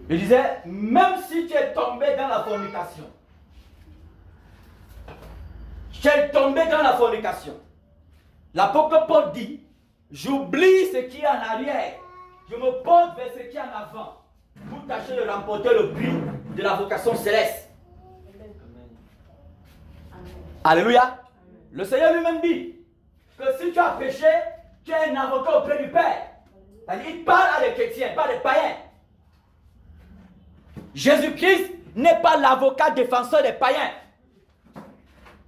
Il disait, même si tu es tombé dans la fornication, l'apôtre Paul dit, j'oublie ce qui est en arrière, je me porte vers ce qui est en avant, pour tâcher de remporter le but de la vocation céleste. Alléluia. Le Seigneur lui-même dit que si tu as péché, tu es un avocat auprès du Père. Il parle à des chrétiens, pas des païens. Jésus-Christ n'est pas l'avocat défenseur des païens.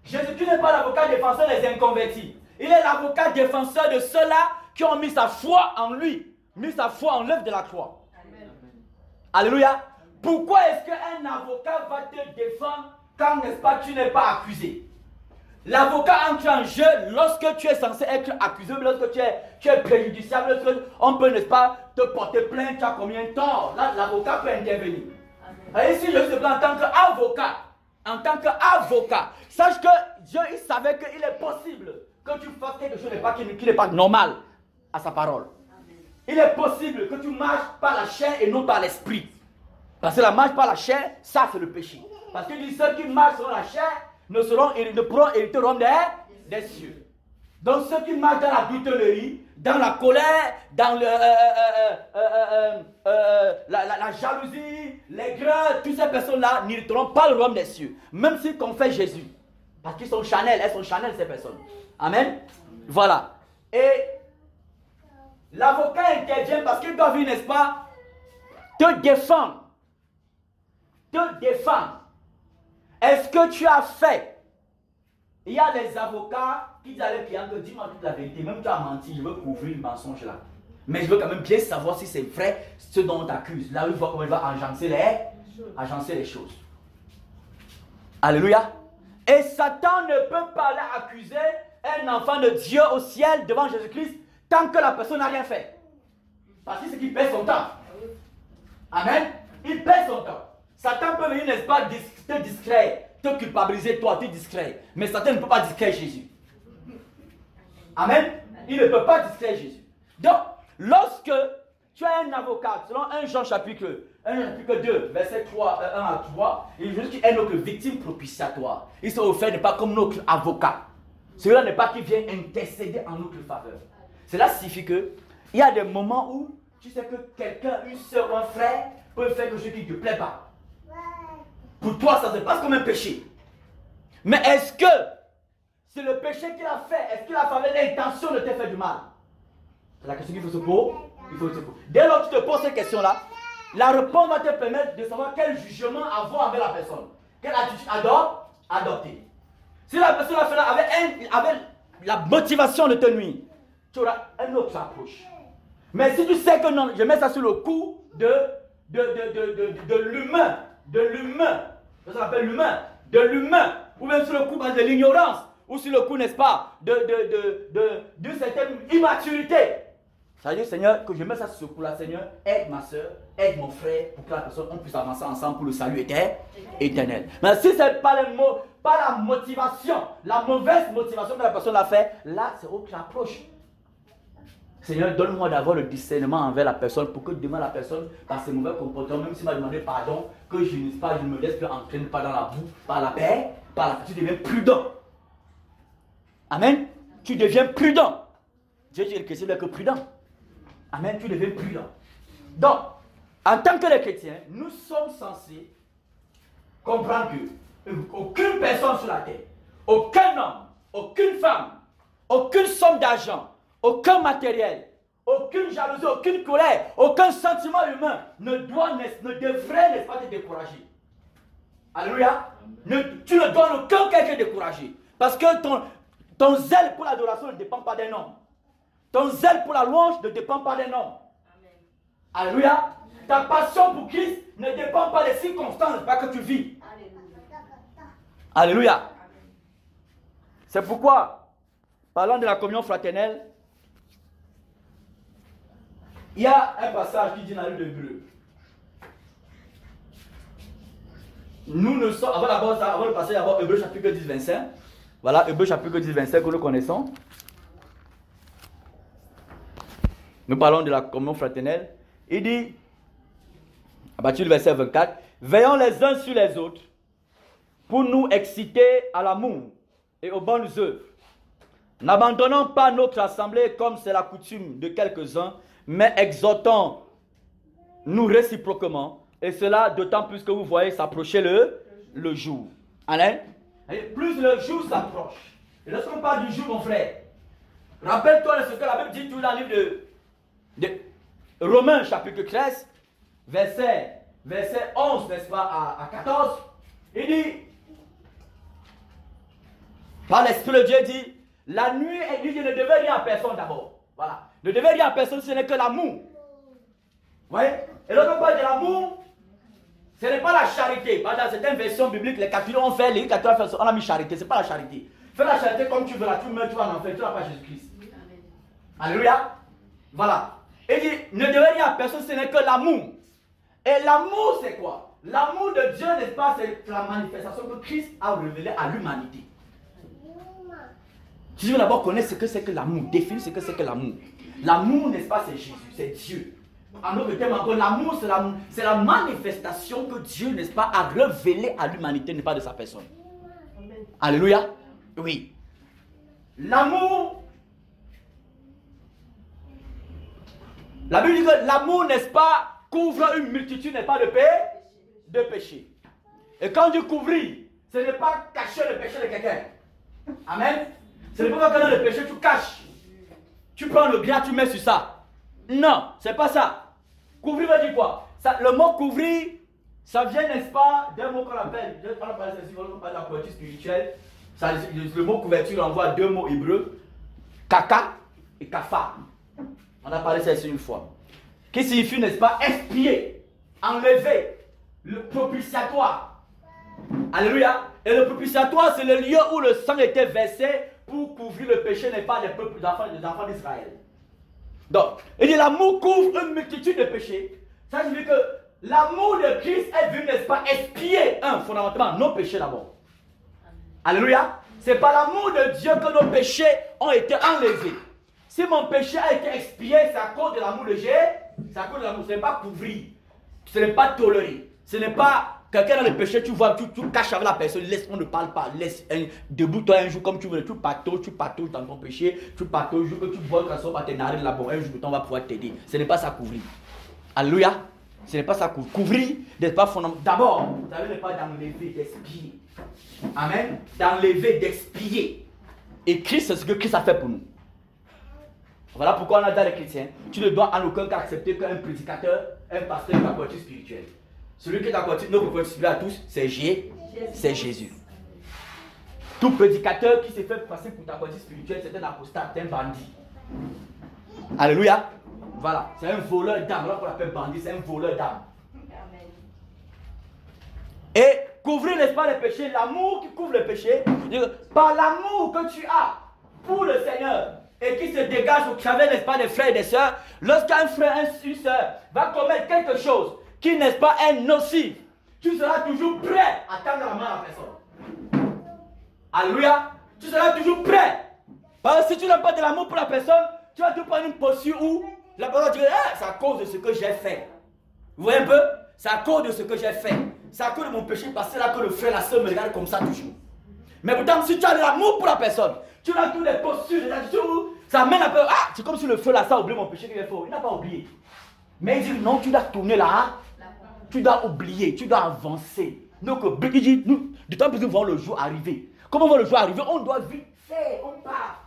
Jésus-Christ n'est pas l'avocat défenseur des inconvertis. Il est l'avocat défenseur de ceux-là qui ont mis sa foi en lui, mis sa foi en l'œuvre de la croix. Amen. Alléluia. Pourquoi est-ce qu'un avocat va te défendre quand, n'est-ce pas, tu n'es pas accusé? L'avocat entre en jeu lorsque tu es censé être accusé, lorsque tu es préjudiciable, lorsque on peut, n'est-ce pas, te porter plainte, tu as combien de temps? Là, l'avocat peut intervenir. Et ici, je suis en tant qu'avocat, sache que Dieu, il savait qu'il est possible que tu fasses quelque chose qui n'est pas normal à sa parole. Il est possible que tu marches par la chair et non par l'esprit. Parce que la marche par la chair, ça c'est le péché. Parce qu'il dit ceux qui marchent sur la chair ne pourront hériter le royaume des cieux. Donc ceux qui marchent dans la douterie, dans la colère, dans la jalousie, les grès, toutes ces personnes-là n'hériteront pas le royaume des cieux. Même s'ils confessent Jésus. Parce qu'ils sont charnels, elles sont charnelles ces personnes. Amen. Voilà. Et l'avocat intervient parce qu'il doit venir, n'est-ce pas, te défendre. Te défendre. Est-ce que tu as fait? Il y a des avocats qui disent à leurs clients que dis-moi toute la vérité, même tu as menti, je veux couvrir le mensonge là. Mais je veux quand même bien savoir si c'est vrai ce dont on t'accuse. Là, il voit comment il va agencer les choses. Alléluia. Et Satan ne peut pas aller accuser un enfant de Dieu au ciel devant Jésus-Christ tant que la personne n'a rien fait. Parce que c'est qu'il perd son temps. Amen. Il perd son temps. Satan peut venir, n'est-ce pas, te distraire, te culpabiliser, toi, tu es discret. Mais Satan ne peut pas distraire Jésus. Amen. Il ne peut pas distraire Jésus. Donc, lorsque tu as un avocat, selon 1 Jean chapitre 2, verset 3, 1 à 3, il veut dire qu'il est notre victime propitiatoire. Il s'est offert n'est pas comme notre avocat. Celui-là n'est pas qui vient intercéder en notre faveur. Cela signifie que il y a des moments où tu sais que quelqu'un, une soeur ou un frère, peut faire quelque chose qui ne te plaît pas. Pour toi, ça se passe comme un péché. Mais est-ce que c'est le péché qu'il a fait? Est-ce qu'il a fait l'intention de te faire du mal? C'est la question qu'il faut se poser. Dès lors que tu te poses cette question-là, la réponse va te permettre de savoir quel jugement avoir avec la personne. Quelle attitude adopter. Si la personne a fait là avec la motivation de te nuire, tu auras une autre approche. Mais si tu sais que non, je mets ça sur le coup de l'humain, ça s'appelle l'humain, de l'humain, ou même sur le coup de l'ignorance, ou sur le coup, n'est-ce pas, d'une certaine immaturité. Ça veut dire, Seigneur, que je mets ça sur ce coup-là, Seigneur, aide ma soeur, aide mon frère, pour que la personne, on puisse avancer ensemble pour le salut éternel. Mais si ce n'est pas les mots, pas la motivation, la mauvaise motivation que la personne a fait, là, c'est autre approche. Seigneur, donne-moi d'avoir le discernement envers la personne pour que demain la personne, par ses mauvais comportements, même s'il m'a demandé pardon, que je ne me laisse plus entraîner pas dans la boue, par la paix, par la paix, tu deviens prudent. Amen. Tu deviens prudent. Dieu dit que c'est que prudent. Amen. Tu deviens prudent. Donc, en tant que les chrétiens, nous sommes censés comprendre que aucune personne sur la terre, aucun homme, aucune femme, aucune somme d'argent, aucun matériel, aucune jalousie, aucune colère, aucun sentiment humain ne devrait, n'est-ce pas, te décourager. Alléluia. Tu ne dois aucun quelqu'un décourager. Parce que ton zèle pour l'adoration ne dépend pas d'un homme. Ton zèle pour la louange ne dépend pas d'un homme. Alléluia. Ta passion pour Christ ne dépend pas des circonstances pas que tu vis. Alléluia. C'est pourquoi, parlant de la communion fraternelle, il y a un passage qui dit dans le livre d'Hébreux. Nous ne sommes, avant de passer à Hébreux chapitre 10, 25. Voilà, Hébreux chapitre 10, 25 que nous connaissons. Nous parlons de la communion fraternelle. Il dit, à partir du verset 24, veillons les uns sur les autres pour nous exciter à l'amour et aux bonnes œuvres. N'abandonnons pas notre assemblée comme c'est la coutume de quelques-uns, mais exhortons-nous réciproquement, et cela d'autant plus que vous voyez s'approcher le jour. Amen. Et plus le jour s'approche. Et lorsqu'on parle du jour, mon frère, rappelle-toi de ce que la Bible dit tout dans le livre de Romains chapitre 13, verset 11, n'est-ce pas, à 14. Il dit, par l'Esprit de Dieu dit, la nuit, il dit, ne devait rien à personne d'abord. Voilà. Ne devait rien à personne, ce n'est que l'amour. Vous voyez? Et lorsqu'on parle de l'amour, ce n'est pas la charité. Dans certaines versions bibliques, les catholiques ont fait, les catholiques on a mis charité. Ce n'est pas la charité. Fais la charité comme tu veux, là, tu meurs, tu vas en enfer, tu n'as pas Jésus-Christ. Alléluia. Voilà. Il dit, ne devez rien à personne, ce n'est que l'amour. Et l'amour, c'est quoi? L'amour de Dieu, n'est-ce pas, c'est la manifestation que Christ a révélée à l'humanité. Tu veux d'abord connaître ce que c'est que l'amour, définir ce que c'est que l'amour. L'amour, n'est-ce pas, c'est Jésus, c'est Dieu. En d'autres termes encore, l'amour, c'est la manifestation que Dieu, n'est-ce pas, a révélée à l'humanité, n'est pas de sa personne. Amen. Alléluia. Oui. L'amour, la Bible dit que l'amour, n'est-ce pas, couvre une multitude, n'est pas de péché. Et quand Dieu couvrir, ce n'est pas cacher le péché de quelqu'un. Amen. Ce n'est pas quand le péché, tu caches. Tu prends le bien, tu mets sur ça. Non, c'est pas ça. Couvrir veut dire quoi? Ça, le mot couvrir, ça vient, n'est-ce pas, d'un mot qu'on appelle, on parle de la couverture spirituelle. Ça, le mot couverture envoie deux mots hébreux, kaka et kafa. On a parlé de ça une fois. Qui signifie, n'est-ce pas, expier, enlever, le propitiatoire. Alléluia. Et le propitiatoire, c'est le lieu où le sang était versé pour couvrir le péché, n'est pas des peuples des enfants d'Israël. Donc, il dit l'amour couvre une multitude de péchés. Ça signifie que l'amour de Christ est venu, n'est-ce pas, expier, fondamentalement, nos péchés d'abord. Alléluia. C'est par l'amour de Dieu que nos péchés ont été enlevés. Si mon péché a été expié, c'est à cause de l'amour de Dieu. C'est à cause de l'amour. Ce n'est pas couvrir. Ce n'est pas tolérer. Ce n'est pas quelqu'un dans le péché, tu vois, tu caches avec la personne, laisse, on ne parle pas, laisse, debout-toi un jour comme tu veux, tu patauges dans ton péché, tu patauges, que tu bois, que ça va te narrer là-bas, un jour on va pouvoir t'aider. Ce n'est pas ça couvrir. Alléluia. Ce n'est pas ça couvrir. Couvrir n'est pas fondamental. D'abord, vous savez, n'est pas d'enlever, d'expier. Amen. D'enlever, d'expier. Et Christ, c'est ce que Christ a fait pour nous. Voilà pourquoi on a dit à les chrétiens, tu ne dois en aucun cas accepter qu'un prédicateur, un pasteur, une apôtre spirituelle. Celui qui est notre apôtre spirituel à tous, c'est Jésus. Tout prédicateur qui s'est fait passer pour ta apôtre spirituel, c'est un apostat, c'est un bandit. Alléluia. Voilà, c'est un voleur d'âme. Là qu'on l'appelle bandit, c'est un voleur d'âme. Et couvrir, n'est-ce pas, les péchés, l'amour qui couvre le péché, par l'amour que tu as pour le Seigneur et qui se dégage au travers, n'est-ce pas, des frères et des sœurs, lorsqu'un frère, une sœur va commettre quelque chose qui, n'est-ce pas, est nocif, tu seras toujours prêt à tendre la main à la personne. Alléluia. Tu seras toujours prêt. Parce que si tu n'as pas de l'amour pour la personne, tu vas te prendre une posture où la personne va dire, c'est à cause de ce que j'ai fait. Vous voyez un peu? C'est à cause de ce que j'ai fait. C'est à cause de mon péché passé là que le frère, la soeur me regarde comme ça toujours. Mais pourtant, si tu as de l'amour pour la personne, tu as toutes les postures, les attitudes où ça mène un peu. Ah, c'est comme si le feu là, ça a oublié mon péché qu'il a fait. Il n'a pas oublié. Mais il dit, non, tu dois tourner là. Tu dois oublier, tu dois avancer. Donc, il dit, nous, du temps que nous voyons le jour arriver. Comment on voit le jour arriver? On doit vite faire, on part.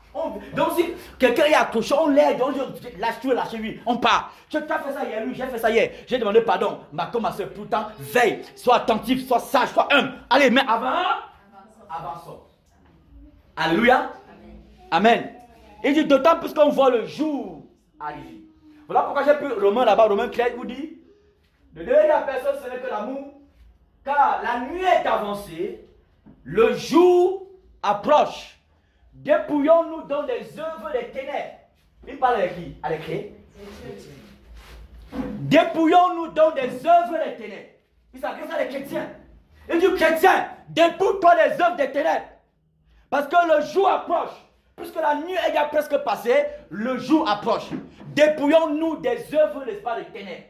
Donc, si quelqu'un est accroché, on l'aide, on dit, lâche, tu veux lâcher lui, on part. Tu as fait ça hier, lui, j'ai fait ça hier. J'ai demandé pardon. Comme ma soeur, tout le temps, veille, sois attentif, sois sage, sois humble. Allez, mais avançons. Alléluia. Amen. Il dit, d'autant plus qu'on voit le jour arriver. Voilà pourquoi j'ai pris Romain là-bas, Romain 13 vous dit, ne devez à personne, ce n'est que l'amour, car la nuit est avancée, le jour approche. Dépouillons-nous dans les œuvres des ténèbres. Il parle avec qui? Avec qui? Dépouillons-nous dans des œuvres des ténèbres. Il s'adresse à les chrétiens. Il dit, chrétien, dépouille-toi des œuvres des ténèbres. Parce que le jour approche. puisque la nuit est déjà presque passée, le jour approche. Dépouillons-nous des œuvres, n'est-ce pas, des ténèbres.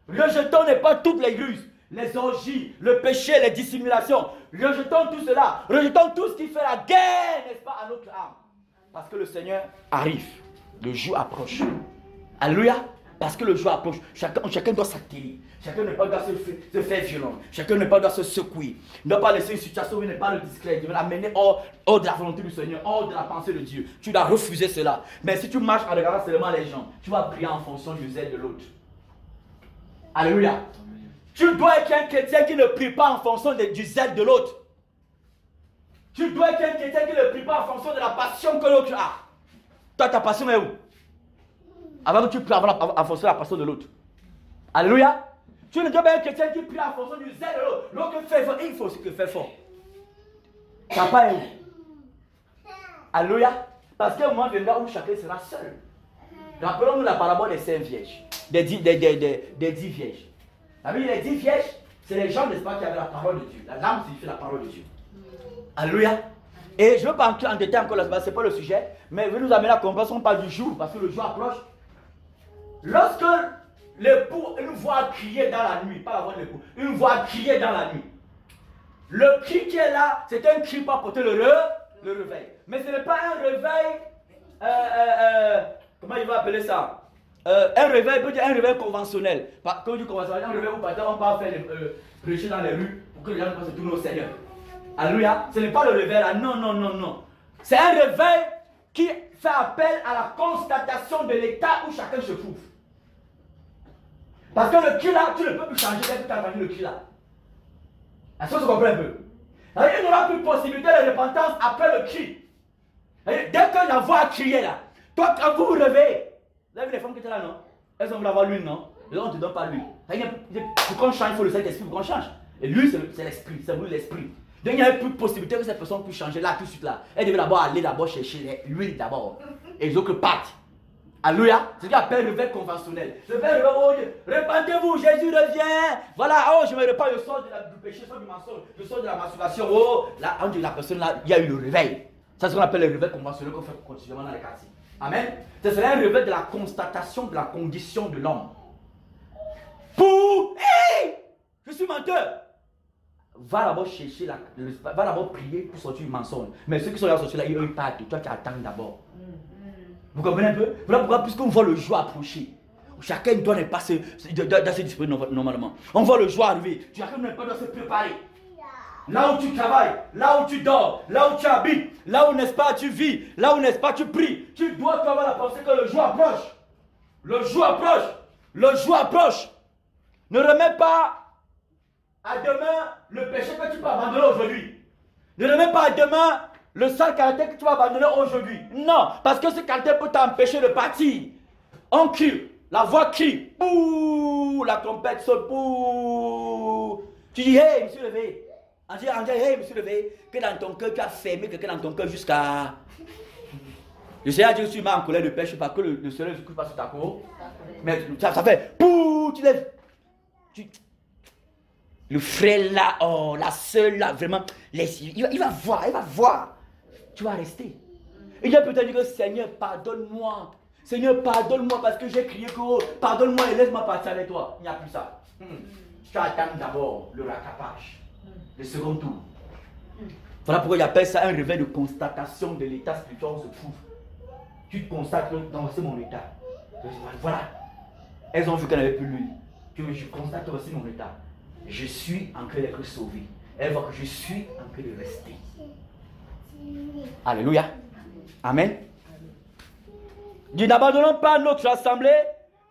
Rejetons, n'est pas, toutes les ruses, les orgies, le péché, les dissimulations. Rejetons tout cela. Rejetons tout ce qui fait la guerre, n'est-ce pas, à notre âme. Parce que le Seigneur arrive. Le jour approche. Alléluia. Parce que le jour approche. Chacun doit s'atteler. Chacun ne doit pas se faire violent. Chacun ne doit pas se secouer. Ne doit pas laisser une situation où il n'est pas le discret. Il doit l'amener hors de la volonté du Seigneur, hors de la pensée de Dieu. Tu dois refuser cela. Mais si tu marches en regardant seulement les gens, tu vas prier en fonction du zèle de l'autre. Alléluia. Tu dois être un chrétien qui ne prie pas en fonction du zèle de l'autre. Tu dois être un chrétien qui ne prie pas en fonction de la passion que l'autre a. Toi, ta passion est où? Avant que tu pries en fonction de la passion de l'autre. Alléluia. Tu ne dois pas être un chrétien qui prie en fonction du zèle de l'autre. L'autre fait fort, il faut aussi que fait fort. Papa est où? Alléluia. Parce qu'un moment viendra où chacun sera seul. Rappelons-nous la parabole des 5 vierges. Des 10 vierges. La Bible, les 10 vierges, c'est les gens, n'est-ce pas, qui avaient la parole de Dieu. La lame signifie la parole de Dieu. Alléluia. Et je ne veux pas entrer en détail encore là-bas, ce n'est pas le sujet. Mais je vais nous amener à comprendre, on parle du jour, parce que le jour approche. Lorsque l'époux, une voix crier dans la nuit, pas la voix de l'époux, une voix crier dans la nuit. Le cri qui est là, c'est un cri pour apporter le réveil. Mais ce n'est pas un réveil, comment il va appeler ça? Un réveil, peut dire un réveil conventionnel. Quand on dit conventionnel, un réveil où par exemple on va faire prêcher dans les rues pour que les gens puissent se tourner au Seigneur. Alléluia. Ce n'est pas le réveil là, non, non, non, non. C'est un réveil qui fait appel à la constatation de l'état où chacun se trouve. Parce que le cri là, tu ne peux plus changer dès que tu as entendu le cri là. Est-ce que tu comprends un peu? Il n'y aura plus de possibilité de repentance après le cri. Dès que la voix a crié là, toi quand vous vous réveillez, vous avez vu les femmes qui étaient là, non? Elles ont voulu avoir l'huile, non? Et on ne te donne pas l'huile. Pour qu'on change, il faut le Saint-Esprit pour qu'on change. Et l'huile, c'est l'esprit, c'est l'esprit. Donc il n'y avait plus de possibilité que cette personne puisse changer là, tout de suite là. Elle devait d'abord aller chercher l'huile d'abord. Et les autres partent. Alléluia. C'est ce qu'on appelle le réveil conventionnel. Le réveil, oh Dieu, répandez-vous, Jésus revient. Voilà, oh je me répands, je sors du péché, je sors du mensonge, je sors de la masturbation. Oh, là, on dit la personne là, il y a eu le réveil. C'est ce qu'on appelle le réveil conventionnel qu'on fait continuellement dans les quartiers. Amen. Ce serait un réveil de la constatation de la condition de l'homme. Pour, hey, je suis menteur. Va d'abord chercher, va d'abord prier pour sortir du mensonge. Mais ceux qui sont là sortis là, ils partent. Toi, tu attends d'abord. Vous comprenez un peu? Voilà pourquoi, puisqu'on voit le jour approcher, chacun doit ne pas se disposer normalement. On voit le jour arriver, chacun ne doit se préparer. Là où tu travailles, là où tu dors, là où tu habites, là où n'est-ce pas tu vis, là où n'est-ce pas tu pries, tu dois avoir la pensée que le jour approche. Le jour approche. Le jour approche. Ne remets pas à demain le péché que tu peux abandonner aujourd'hui. Ne remets pas à demain le sale caractère que tu vas abandonner aujourd'hui. Non, parce que ce caractère peut t'empêcher de partir. On crie, la voix crie, pouh, la trompette saute, pouh. Tu dis, hey, monsieur levé. On dit, hey, monsieur levé, que dans ton cœur tu as fermé quelqu'un dans ton cœur jusqu'à. Le Seigneur a dit que tu m'as en colère de pêche parce que le soleil ne se couche pas sur ta peau. Mais ça fait, pouh, tu lèves. Le frère là, oh, la sœur là, vraiment, il va voir. Tu vas rester. Il a peut-être dit que Seigneur, pardonne-moi. Seigneur, pardonne-moi parce que j'ai crié que oh, pardonne-moi et laisse-moi partir avec toi. Il n'y a plus ça. Tu attends d'abord le rattrapage, le second tour. Voilà pourquoi il appelle ça un réveil de constatation de l'état spirituel où on se trouve. Tu te constates que non, c'est mon état. Voilà. Elles ont vu qu'elle n'avait plus l'huile. Je constate aussi mon état. Je suis en train d'être sauvé. Elles voient que je suis en train de rester. Alléluia. Amen. Dit, n'abandonnons pas notre assemblée,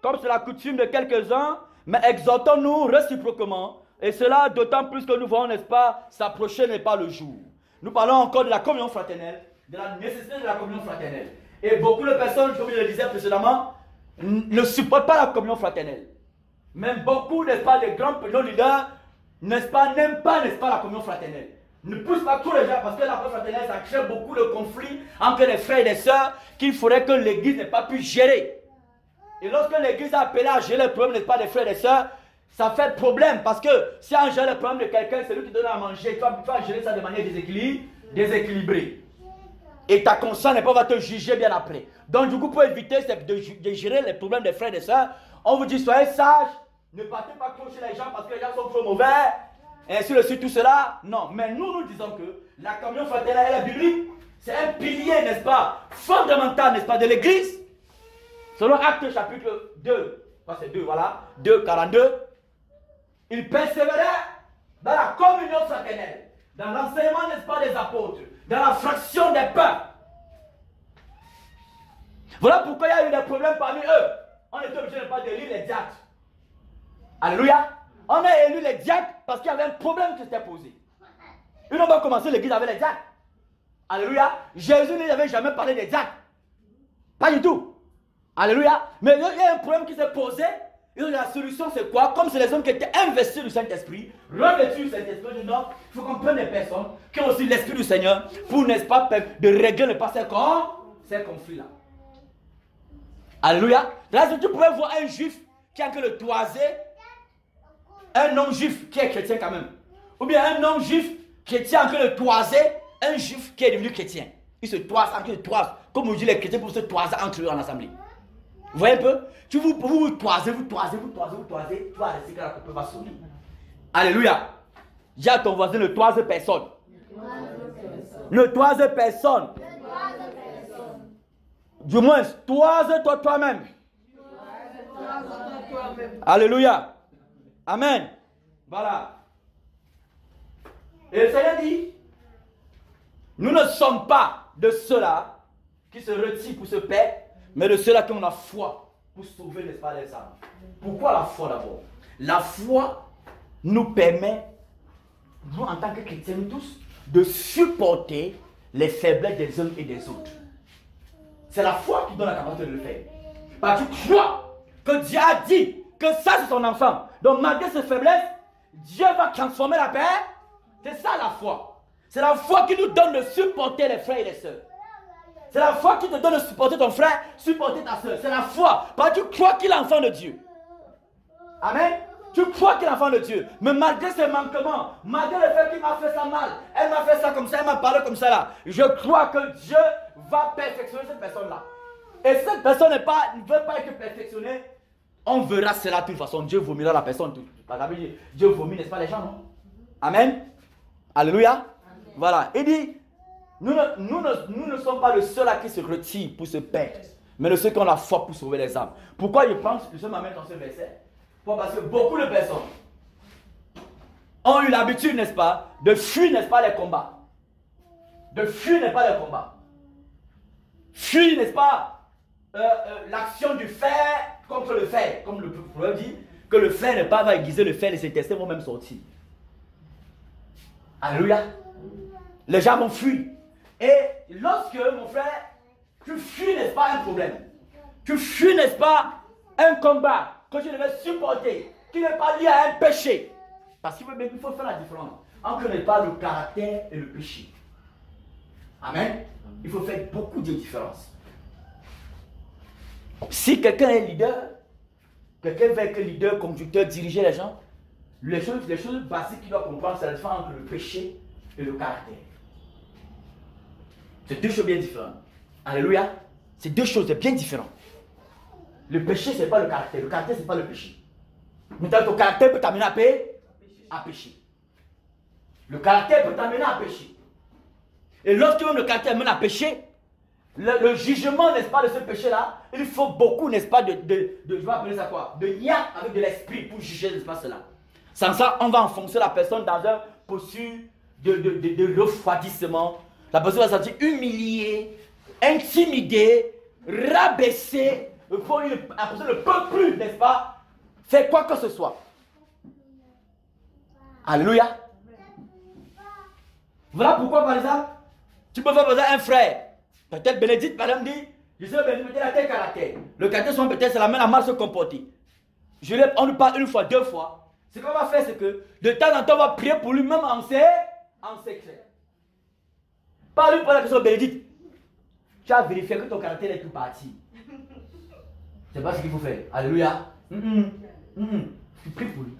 comme c'est la coutume de quelques-uns, mais exhortons-nous réciproquement, et cela d'autant plus que nous voyons, n'est-ce pas, s'approcher n'est pas le jour. Nous parlons encore de la communion fraternelle, de la nécessité de la communion fraternelle. Et beaucoup de personnes, comme je le disais précédemment, ne supportent pas la communion fraternelle. Même beaucoup, n'est-ce pas, les grands leaders, n'est-ce pas, n'aiment pas, n'est-ce pas, la communion fraternelle. Ne pousse pas tous les gens parce que la communion fraternelle, ça crée beaucoup de conflits entre les frères et les sœurs qu'il faudrait que l'église n'ait pas pu gérer. Et lorsque l'église a appelé à gérer le problème, n'est-ce pas, des frères et des sœurs, ça fait problème parce que si on gère le problème de quelqu'un, c'est lui qui donne à manger, tu vas gérer ça de manière déséquilibrée. Et ta conscience n'est pas va te juger bien après. Donc du coup, pour éviter de gérer les problèmes des frères et des sœurs, on vous dit soyez sages, ne partez pas clocher les gens parce que les gens sont trop mauvais, et ainsi de suite, tout cela. Non, mais nous disons que la communion fraternelle et la biblique, c'est un pilier, n'est-ce pas, fondamental, n'est-ce pas, de l'Église. Selon Actes chapitre 2, c'est 2, voilà, 2, 42, ils persévéraient dans la communion fraternelle, dans l'enseignement, n'est-ce pas, des apôtres, dans la fraction des pains. Voilà pourquoi il y a eu des problèmes parmi eux. On était obligé de ne pas élire les diacres. Alléluia. On a élu les diacres parce qu'il y avait un problème qui s'était posé. Ils n'ont pas commencé l'église avec les diacres. Alléluia. Jésus n'avait jamais parlé des diacres. Pas du tout. Alléluia. Mais il y a un problème qui s'est posé. Et la solution c'est quoi? Comme c'est les hommes qui étaient investis du Saint-Esprit, revêtus du Saint-Esprit, il faut qu'on prenne des personnes qui ont aussi l'Esprit du Seigneur pour, n'est-ce pas, de régler ne pas ces conflits-là. Alléluia. Là, tu pouvais voir un juif qui a que le toisé, un non-juif qui est chrétien quand même. Ou bien un non-juif chrétien en train de toiser un juif qui est devenu chrétien. Ils se toisent, comme on dit les chrétiens pour se toiser entre eux en assemblée. Vous voyez un peu? Vous toisez, tu vas rester que la coupe va sonner. Alléluia. Dis à ton voisin, ne toise personne. Ne toise personne. Du moins, toise-toi toi-même. Alléluia. Amen. Voilà. Et le Seigneur dit, nous ne sommes pas de ceux-là qui se retirent pour se perdre, mais de ceux-là qui ont la foi pour sauver, n'est-ce pas, les âmes. Pourquoi la foi d'abord? La foi nous permet, nous en tant que chrétiens, nous tous, de supporter les faiblesses des uns et des autres. C'est la foi qui donne la capacité de le faire. Parce que tu crois que Dieu a dit que ça c'est son enfant. Donc malgré ses faiblesses, Dieu va transformer la paix. C'est ça la foi. C'est la foi qui nous donne de supporter les frères et les sœurs. C'est la foi qui te donne de supporter ton frère, supporter ta sœur. C'est la foi. Parce que tu crois qu'il est l'enfant de Dieu. Amen. Tu crois qu'il est l'enfant de Dieu. Mais malgré ses manquements, malgré le fait qu'il m'a fait ça mal, elle m'a fait ça comme ça, elle m'a parlé comme ça là, je crois que Dieu va perfectionner cette personne-là. Et cette personne ne veut pas être perfectionnée. On verra cela de toute façon. Dieu vomira la personne. Dieu vomit, n'est-ce pas, les gens, non? Amen. Alléluia. Amen. Voilà. Il dit, nous ne sommes pas le seul à qui se retire pour se perdre, mais de ceux qui ont la foi pour sauver les âmes. Pourquoi je pense que je m'amène dans ce verset? Parce que beaucoup de personnes ont eu l'habitude, n'est-ce pas, de fuir, n'est-ce pas, les combats. De fuir, n'est-ce pas, les combats. Fuir, n'est-ce pas, l'action du fer contre le fer. Comme le proverbe dit, que le fer n'est pas va aiguiser le fer, les intestins vont même sortir. Alléluia. Les gens vont fuir. Et lorsque, mon frère, tu fuis, n'est-ce pas, un problème. Tu fuis, n'est-ce pas, un combat que tu devais supporter, qui n'est pas lié à un péché. Parce qu'il faut faire la différence entre, n'est pas, le caractère et le péché. Amen. Il faut faire beaucoup de différences. Si quelqu'un est leader, quelqu'un veut être leader, conducteur, diriger les gens, les choses basiques qu'il doit comprendre, c'est la différence entre le péché et le caractère. C'est deux choses bien différentes. Alléluia. C'est deux choses bien différentes. Le péché, ce n'est pas le caractère. Le caractère, ce n'est pas le péché. Maintenant, ton caractère peut t'amener à pécher. Le caractère peut t'amener à pécher. Et lorsque même le caractère mène à pécher, le jugement, n'est-ce pas, de ce péché-là, il faut beaucoup, n'est-ce pas, je vais appeler ça quoi? De lien avec de l'esprit pour juger, n'est-ce pas, cela. Sans ça, on va enfoncer la personne dans un posture de refroidissement. La personne va se sentir humiliée, intimidée, rabaissée. La personne ne peut plus, n'est-ce pas, faire quoi que ce soit. Alléluia. Voilà pourquoi, par exemple, tu peux faire par exemple un frère. Peut-être Bénédicte, par exemple, dit, je sais Bénédicte, peut-être a tel caractère. Le caractère, soit peut-être, c'est la même à mal se comporter. On lui parle une fois, deux fois. Ce qu'on va faire, c'est que de temps en temps, on va prier pour lui-même en secret. Pas lui pour la question Bénédicte. Tu as vérifié que ton caractère est tout parti. C'est pas ce qu'il faut faire. Alléluia. Tu pries pour lui.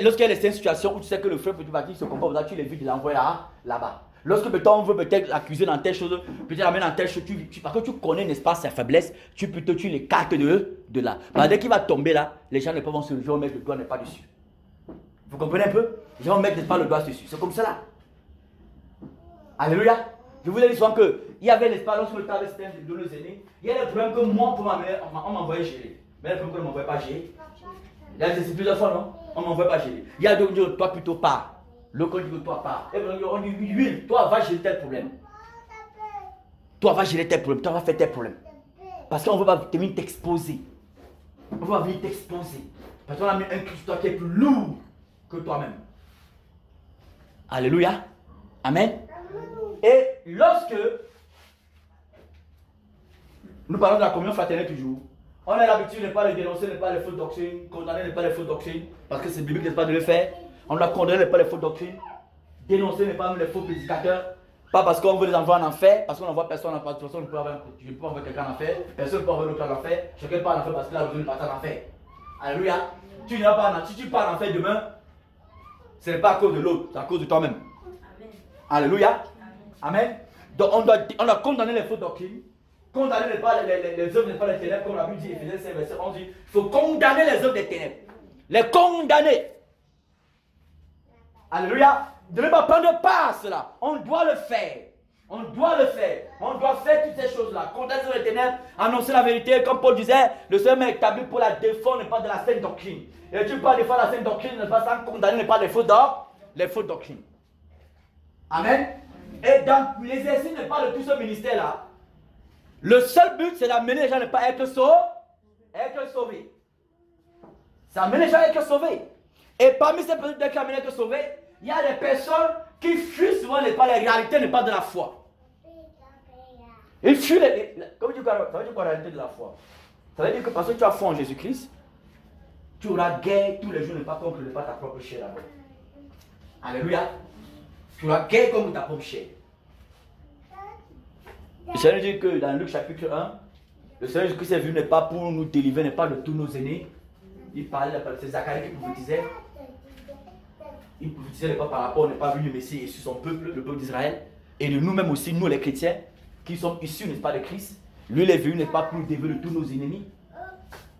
Lorsqu'il y a des situations où tu sais que le frère petit bâti se comporte, tu l'évites de l'envoyer là-bas. Lorsque peut-être on veut peut-être l'accuser dans telle chose, peut-être l'amener dans telle chose, parce que tu connais, n'est-ce pas, sa faiblesse, tu l'écartes de là. Dès qu'il va tomber là, les gens ne peuvent se lever, mettre le doigt n'est pas dessus. Vous comprenez un peu? Les gens mettent pas le doigt dessus. C'est comme ça là. Alléluia. Je vous ai dit souvent qu'il y avait l'espace, lorsque le travail c'était de nos aînés, il y a des problèmes que moi, pour m'amener, on m'envoyait gérer. Mais les problèmes qu'on ne m'envoyait pas gérer. Il y a c'est plusieurs fois, non? On ne m'envoie pas gérer. Il y a d'autres qui disent, toi plutôt pas. L'autre dit, toi pas. Et on dit, oui, toi va gérer tel problème. Toi va gérer tel problème, toi va faire tel problème. Parce qu'on ne veut pas venir t'exposer. On ne veut pas venir t'exposer. Parce qu'on a mis un Christ toi qui est plus lourd que toi-même. Alléluia. Amen. Et lorsque nous parlons de la communion fraternelle toujours, on a l'habitude de ne pas le dénoncer, de ne pas les fausses doctrines, condamner de ne pas les fausses doctrines, parce que c'est biblique n'est pas de le faire. On doit condamner de ne pas les fausses doctrines, dénoncer ne pas les faux prédicateurs, pas parce qu'on veut les envoyer en enfer, parce qu'on n'envoie personne en enfer. De toute façon, je ne peux pas envoyer quelqu'un en enfer, personne ne peut envoyer l'autre en enfer, chacun part en enfer parce qu'il a besoin de partir en enfer. Alléluia. Tu n'iras pas en enfer, si tu pars en enfer demain, ce n'est pas à cause de l'autre, c'est à cause de toi-même. Alléluia. Amen. Donc on doit condamner les fausses doctrines, condamner les œuvres, pas les ténèbres, comme la Bible dit, Éphésiens 5, verset 11 dit, il faut condamner les œuvres des ténèbres. Les condamner. Alléluia. De ne pas prendre part à cela. On doit le faire. On doit le faire. On doit faire toutes ces choses-là. Condamner les ténèbres, annoncer la vérité. Comme Paul disait, le Seigneur m'a établi pour la défendre, n'est pas de la sainte doctrine. Et tu peux pas défendre la sainte doctrine, ne pas sans condamner, n'est pas les fausses doctrines. Amen. Et dans l'exercice n'est pas de tout ce ministère-là. Le seul but, c'est d'amener les gens à ne pas être sauvés. C'est amener les gens à être sauvés. Et parmi ces personnes qui amènent à être sauvés, il y a des personnes qui fuient souvent les réalités, n'est pas de la foi. Ils fuient comment ça veut dire quoi la réalité de la foi? Ça veut dire que parce que tu as foi en Jésus-Christ, tu auras guerre tous les jours, n'est pas contre ta propre chair d'abord. Alléluia. Tu auras guerre contre ta propre chair. Le Seigneur dit que dans Luc chapitre 1, le Seigneur Jésus-Christ est venu n'est pas pour nous délivrer, n'est pas de tous nos aînés. Il parlait, c'est Zacharie qui prophétisait. Il prophétisait n'est pas par rapport, n'est pas venu le Messie et sur son peuple, le peuple d'Israël. Et de nous-mêmes aussi, nous les chrétiens, qui sommes issus, n'est-ce pas, de Christ. Lui, il est venu, n'est pas pour nous délivrer de tous nos ennemis.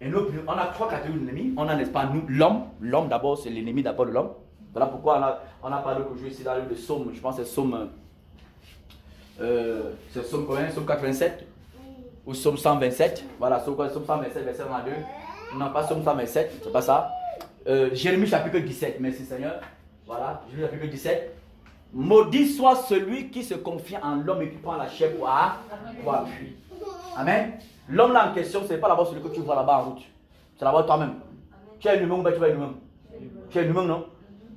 Et nous, on a trois catégories d'ennemis. On a, n'est-ce pas, nous, l'homme. L'homme d'abord, c'est l'ennemi d'abord de l'homme. Voilà pourquoi on a parlé aujourd'hui ici dans le livre de Psaume, je pense que c'est Psaume. C'est Psaume combien? Psaume 87 ou Psaume 127. Voilà, Psaume 127, verset 22. Non, pas Psaume 127, c'est pas ça. Jérémie chapitre 17, merci Seigneur. Voilà, Jérémie chapitre 17. Maudit soit celui qui se confie en l'homme et qui prend la chair pour appui. Amen. L'homme là en question, ce n'est pas d'abord celui que tu vois là-bas en route. C'est d'abord toi-même. Tu es un humain ou tu es un humain? Tu es un humain, non?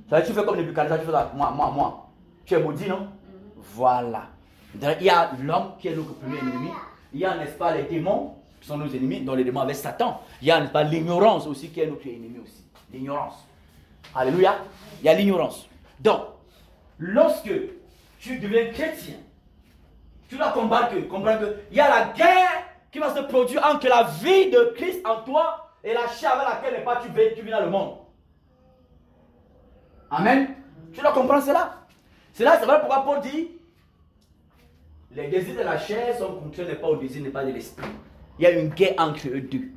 Ça veut dire que tu fais comme les Buccaneers, tu fais ça, moi. Tu es maudit, non? Voilà. Il y a l'homme qui est notre premier ennemi. Il y a, n'est-ce pas, les démons qui sont nos ennemis, dont les démons avec Satan. Il y a, n'est-ce pas, l'ignorance aussi qui est notre ennemi aussi. L'ignorance. Alléluia. Il y a l'ignorance. Donc, lorsque tu deviens chrétien, tu dois comprendre qu'il y a la guerre qui va se produire entre la vie de Christ en toi et la chair avec laquelle n'est pas tu viens dans le monde. Amen. Tu dois comprendre cela. C'est vrai pourquoi Paul dit les désirs de la chair sont contraires, n'est pas au désir, n'est pas de l'esprit. Il y a une guerre entre eux deux.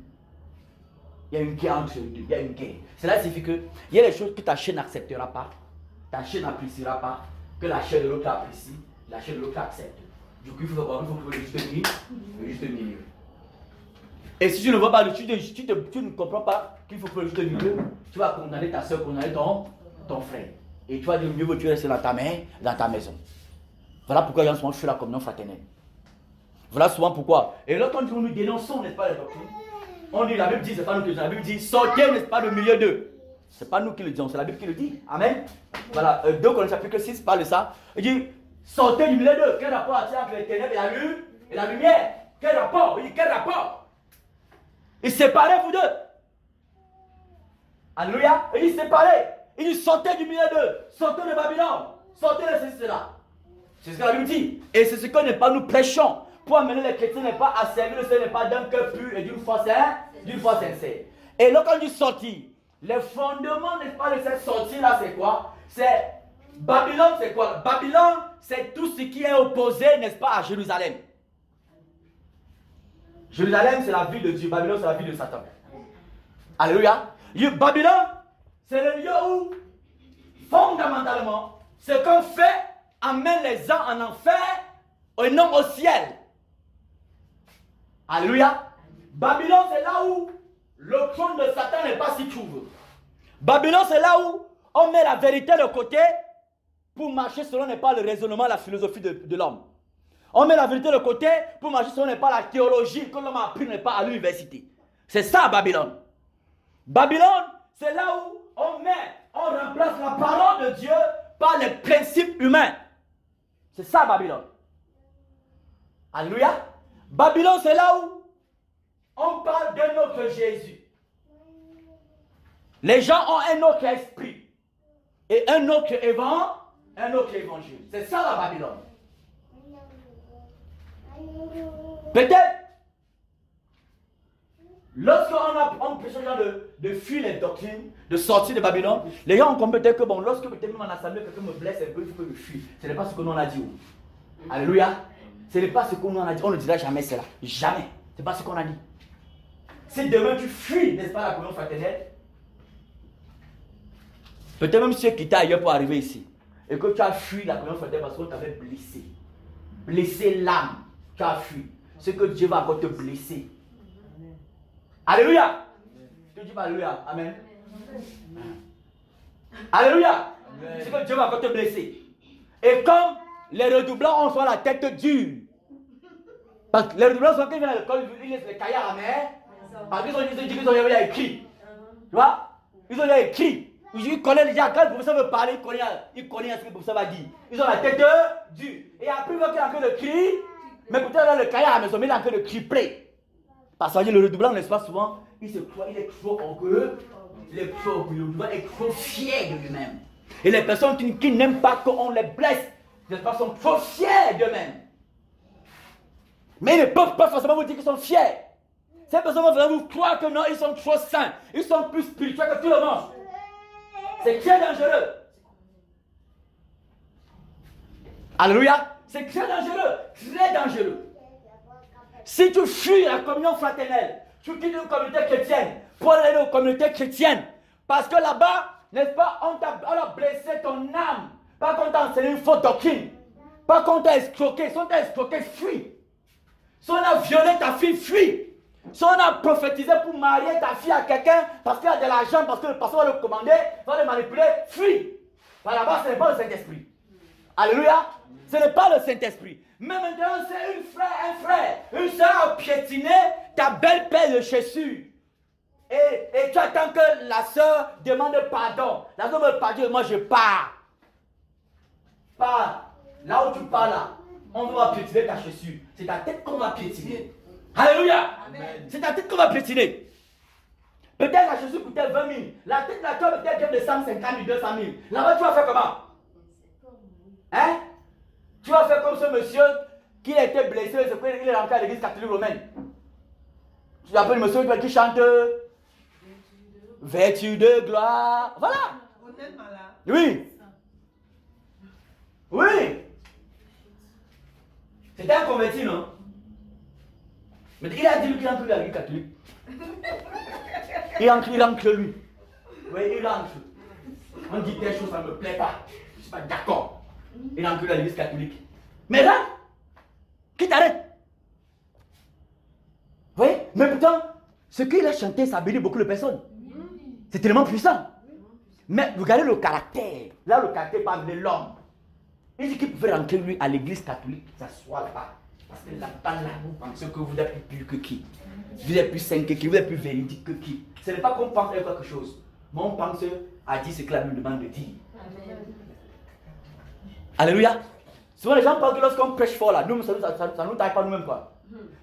Il y a une guerre entre eux deux. Il y a une guerre. Cela signifie que il y a des choses que ta chair n'acceptera pas, ta chair n'appréciera pas, que la chair de l'autre apprécie, la chair de l'autre accepte. Du coup, il faut trouver le juste milieu. Et si tu ne vois pas, tu ne comprends pas qu'il faut trouver le juste milieu, tu vas condamner ta soeur, condamner ton frère. Et tu vas dire mieux que tu restes dans ta maison. Voilà pourquoi en ce moment je fais la communion fraternelle. Voilà souvent pourquoi. Et là, quand nous dénonçons, n'est-ce pas, les doctrines, on dit, la Bible dit, c'est pas nous qui le disons, la Bible dit, sortez, n'est-ce pas, le milieu d'eux. C'est pas nous qui le disons, c'est la Bible qui le dit. Amen. Voilà, 2 Corinthiens chapitre 6 parle de ça. Il dit, sortez du milieu d'eux. Quel rapport a-t-il entre les ténèbres et la lumière? Quel rapport? Il dit, quel rapport? Il séparez vous deux. Alléluia. Il dit, séparez. Il dit, sortez du milieu d'eux. Sortez de Babylone. Sortez de ceci, cela. C'est ce que la Bible dit. Et c'est ce que n'est pas nous prêchons. Pour amener les chrétiens n'est pas à servir le Seigneur, n'est pas d'un cœur pur et d'une foi sincère. Et là, quand on dit sortir, les fondements, n'est-ce pas, de cette sortie-là, c'est quoi? C'est Babylone, c'est quoi? Babylone, c'est tout ce qui est opposé, n'est-ce pas, à Jérusalem. Jérusalem, c'est la ville de Dieu. Babylone, c'est la ville de Satan. Alléluia. Babylone, c'est le lieu où, fondamentalement, ce qu'on fait amène les gens en enfer et non au ciel. Alléluia. Babylone, c'est là où le trône de Satan n'est pas s'y trouve. Babylone, c'est là où on met la vérité de côté pour marcher selon n'est pas le raisonnement, la philosophie de l'homme. On met la vérité de côté pour marcher selon n'est pas la théologie que l'homme a appris n'est pas à l'université. C'est ça Babylone. Babylone, c'est là où on remplace la parole de Dieu par les principes humains. C'est ça Babylone. Alléluia. Babylone, c'est là où on parle d'un autre Jésus. Les gens ont un autre esprit et un autre évangile. C'est ça la Babylone. Peut-être, lorsqu'on prêche aux gens de fuir les doctrines, de sortir de Babylone, les gens ont compris peut-être que lorsque peut-être même en assemblée, quelqu'un me blesse un peu, il faut que je fuis. Ce n'est pas ce que nous on a dit. Alléluia. Ce n'est pas ce qu'on a dit. On ne dira jamais cela. Jamais. Ce n'est pas ce qu'on a dit. Si demain tu fuis, n'est-ce pas, la communion fraternelle, peut-être même si tu es quitté ailleurs pour arriver ici, et que tu as fui la communion fraternelle parce qu'on t'avait blessé. Blessé l'âme. Tu as fui. C'est que Dieu va encore te blesser. Alléluia. Tu dis pas Alléluia. Amen. Alléluia. C'est que Dieu va encore te blesser. Et comme les redoublants ont soit la tête dure. Parce que les redoublants sont quand ils viennent à l'école, ils laissent les cahiers à la main. Parce qu'ils ont déjà écrit. Tu vois? Ils ont déjà écrit. Ils connaissent déjà, quand le professeur veut parler, il connaît ce que le professeur va dire. Ils ont la tête dure. Et après, ils vont qu'il est en train de crier. Mais peut-être le cahier à la maison, mais il est en train de tripler. Parce que le redoublant, n'est-ce pas, souvent, il est trop orgueilleux, il est trop orgueilleux, il est trop fier de lui-même. Et les personnes qui n'aiment pas qu'on les blesse, n'est-ce pas, sont trop fiers d'eux-mêmes. Mais ils ne peuvent pas forcément vous dire qu'ils sont fiers. Ces personnes vont vous croire que non, ils sont trop saints, ils sont plus spirituels que tout le monde. C'est très dangereux. Alléluia. C'est très dangereux, très dangereux. Si tu fuis la communion fraternelle, tu quittes une communauté chrétienne pour aller dans une communauté chrétienne, parce que là-bas, n'est-ce pas, on a blessé ton âme, pas qu'on t'a enseigné une fausse doctrine, pas qu'on t'a escroqué, si on t'a escroqué, fuis. Si on a violé ta fille, fuis. Si on a prophétisé pour marier ta fille à quelqu'un parce qu'il a de l'argent, parce que le pasteur va le commander, va le manipuler, fuis. Là-bas, ce n'est pas le Saint-Esprit. Alléluia. Ce n'est pas le Saint-Esprit. Mais maintenant, c'est un frère, une soeur a piétiné ta belle paix de Jésus. Et tu attends que la soeur demande pardon. La soeur me pardonne, moi je pars. Pars. Là où tu pars là, on va piétiner ta chaussure. C'est ta tête qu'on va piétiner. Alléluia. C'est ta tête qu'on va piétiner. Peut-être la chaussure coûtait 20 000. La tête de la toi peut-être de 150 000, 200 000. Là-bas, tu vas faire comment? Hein? Tu vas faire comme ce monsieur qui a été blessé, il est rentré à l'église catholique romaine. Tu appelles le monsieur qui chante Vertu de gloire. Voilà. Oui. Oui. C'était un converti, non? Mais il a dit qu'il entre à l'église catholique. Il entre lui. Oui, il entre. On dit des choses, ça ne me plaît pas. Je ne suis pas d'accord. Il entre à l'église catholique. Mais là, qui t'arrête? Oui, mais pourtant, ce qu'il a chanté, ça a béni beaucoup de personnes. C'est tellement puissant. Mais regardez le caractère. Là, le caractère parle de l'homme. Il dit qu'il pouvait rentrer, lui, à l'église catholique, s'asseoir là-bas. Parce que là-bas, là, vous pensez que vous êtes plus pur que qui? Vous êtes plus saint que qui? Vous êtes plus véridique que qui? Ce n'est pas qu'on pense à quelque chose. Mais on pense à dire ce que la Bible demande de dire. Amen. Alléluia. Souvent les gens pensent que lorsqu'on prêche fort là, nous, ça ne nous taille pas nous-mêmes quoi.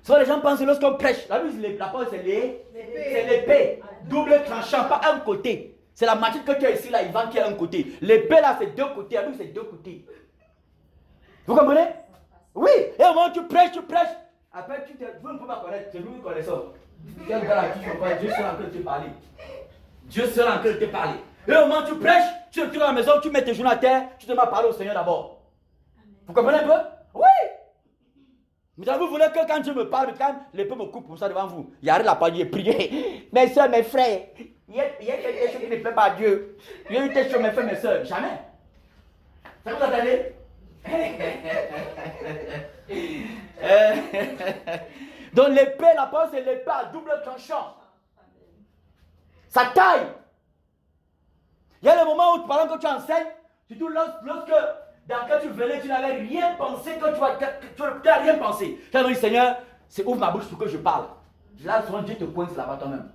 Souvent les gens pensent que lorsqu'on prêche, la parole c'est l'épée. Double tranchant, pas un côté. C'est la machine que tu as ici là, il va qui a un côté. L'épée là c'est deux côtés, à nous c'est deux côtés. Vous comprenez? Oui, et au moment où tu prêches. Après vous ne pouvez pas connaître, c'est nous qui connaissons. Dieu sera en train de te parler. Dieu sera en train de te parler. Et au moment où tu prêches, tu retournes à la maison, tu mets tes genoux à terre, tu te mets à parler au Seigneur d'abord. Vous comprenez un peu? Oui. Mais vous voulez que quand Dieu me parle, quand l'épée me coupe comme ça devant vous, il y a rien à pas dire, prier. Mes soeurs, mes frères, il y a des choses qui ne plaisent pas à Dieu. Il y a eu des choses, mes frères, mes soeurs. Jamais. Ça vous entendez? Donc l'épée, la parole, c'est l'épée à double tranchant. Ça taille. Il y a le moment où, pendant que tu enseignes, surtout lorsque dans lequel tu venais, tu n'avais rien pensé, tu n'as rien pensé. Tu as dit, Seigneur, ouvre ma bouche pour que je parle. Là, souvent, Dieu te coince là-bas toi-même.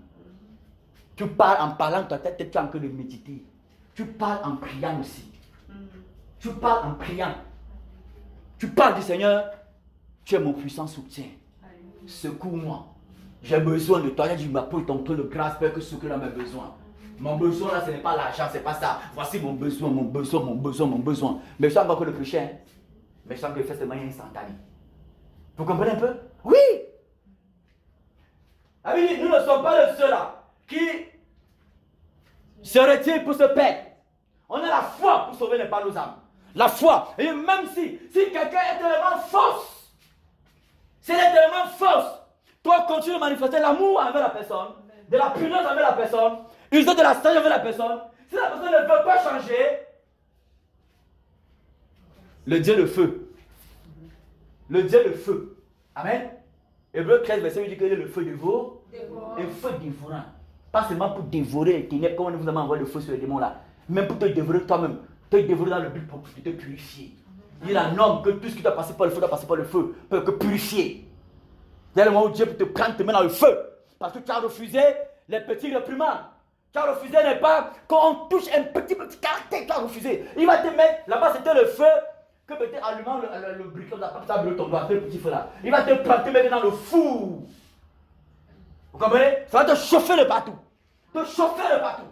Tu parles en parlant de ta tête, tu es en train de méditer. Tu parles en priant aussi. Tu parles en priant. Tu parles du Seigneur, tu es mon puissant soutien. Secours-moi. J'ai besoin de toi. J'ai dit, m'apporte ton trône de grâce, Père, que secourir dans mes besoins. Mon besoin là, ce n'est pas l'argent, c'est pas ça. Voici mon besoin, mon besoin, mon besoin, mon besoin. Mais je sens encore que le péché, hein? Mais je sens que le fait de manière instantanée. Vous comprenez un peu? Oui! Ah oui, nous ne sommes pas les ceux-là qui se retirent pour se perdre. On a la foi pour sauver les pas nos âmes. La foi. Et même si quelqu'un est tellement fausse, c'est tellement fausse, toi continue de manifester l'amour envers la personne, de la prudence envers la personne, user de la sagesse envers la personne. Si la personne ne veut pas changer, le Dieu le feu. Le Dieu le feu. Amen. Hébreu 13, verset 8 dit que le feu dévore. Un feu dévorant. Pas seulement pour dévorer les ténèbres, comme on vous a envoyé le feu sur les démons là. Même pour te dévorer toi-même. Te dévorer dans le but pour te purifier. Il y a un homme que tout ce qui doit passer par le feu doit passer par le feu. Pour te purifier. Il y a le moment où Dieu peut te prendre, te mettre dans le feu. Parce que tu as refusé les petits réprimandes. Tu as refusé n'est pas quand on touche un petit caractère, tu as refusé. Il va te mettre, là-bas c'était le feu, que peut-être allumant le briquet, ça brûle ton doigt, le petit feu là. Il va te prendre, te mettre dans le four. Vous comprenez? Ça va te chauffer le partout. Te chauffer le partout.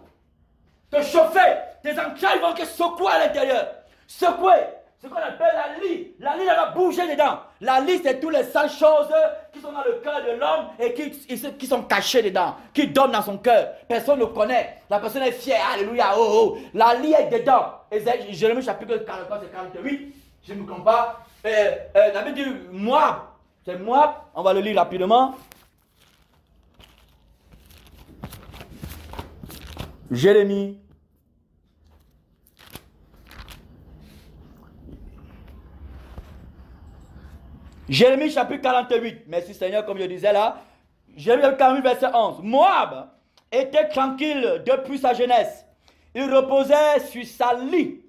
Te chauffer. Tes entrailles vont te secouer à l'intérieur. Secouer. Ce qu'on appelle la lie. La lie, elle va bouger dedans. La lie, c'est toutes les sales choses qui sont dans le cœur de l'homme et qui sont cachées dedans, qui dorment dans son cœur. Personne ne le connaît. La personne est fière. Alléluia. Oh, oh. La lie est dedans. Jérémie chapitre 44, c'est 48. Je ne me trompe pas. La Bible dit Moab. C'est Moab. On va le lire rapidement. Jérémie. Jérémie chapitre 48. Merci Seigneur, comme je disais là. Jérémie chapitre 48, verset 11. Moab était tranquille depuis sa jeunesse. Il reposait sur sa lit.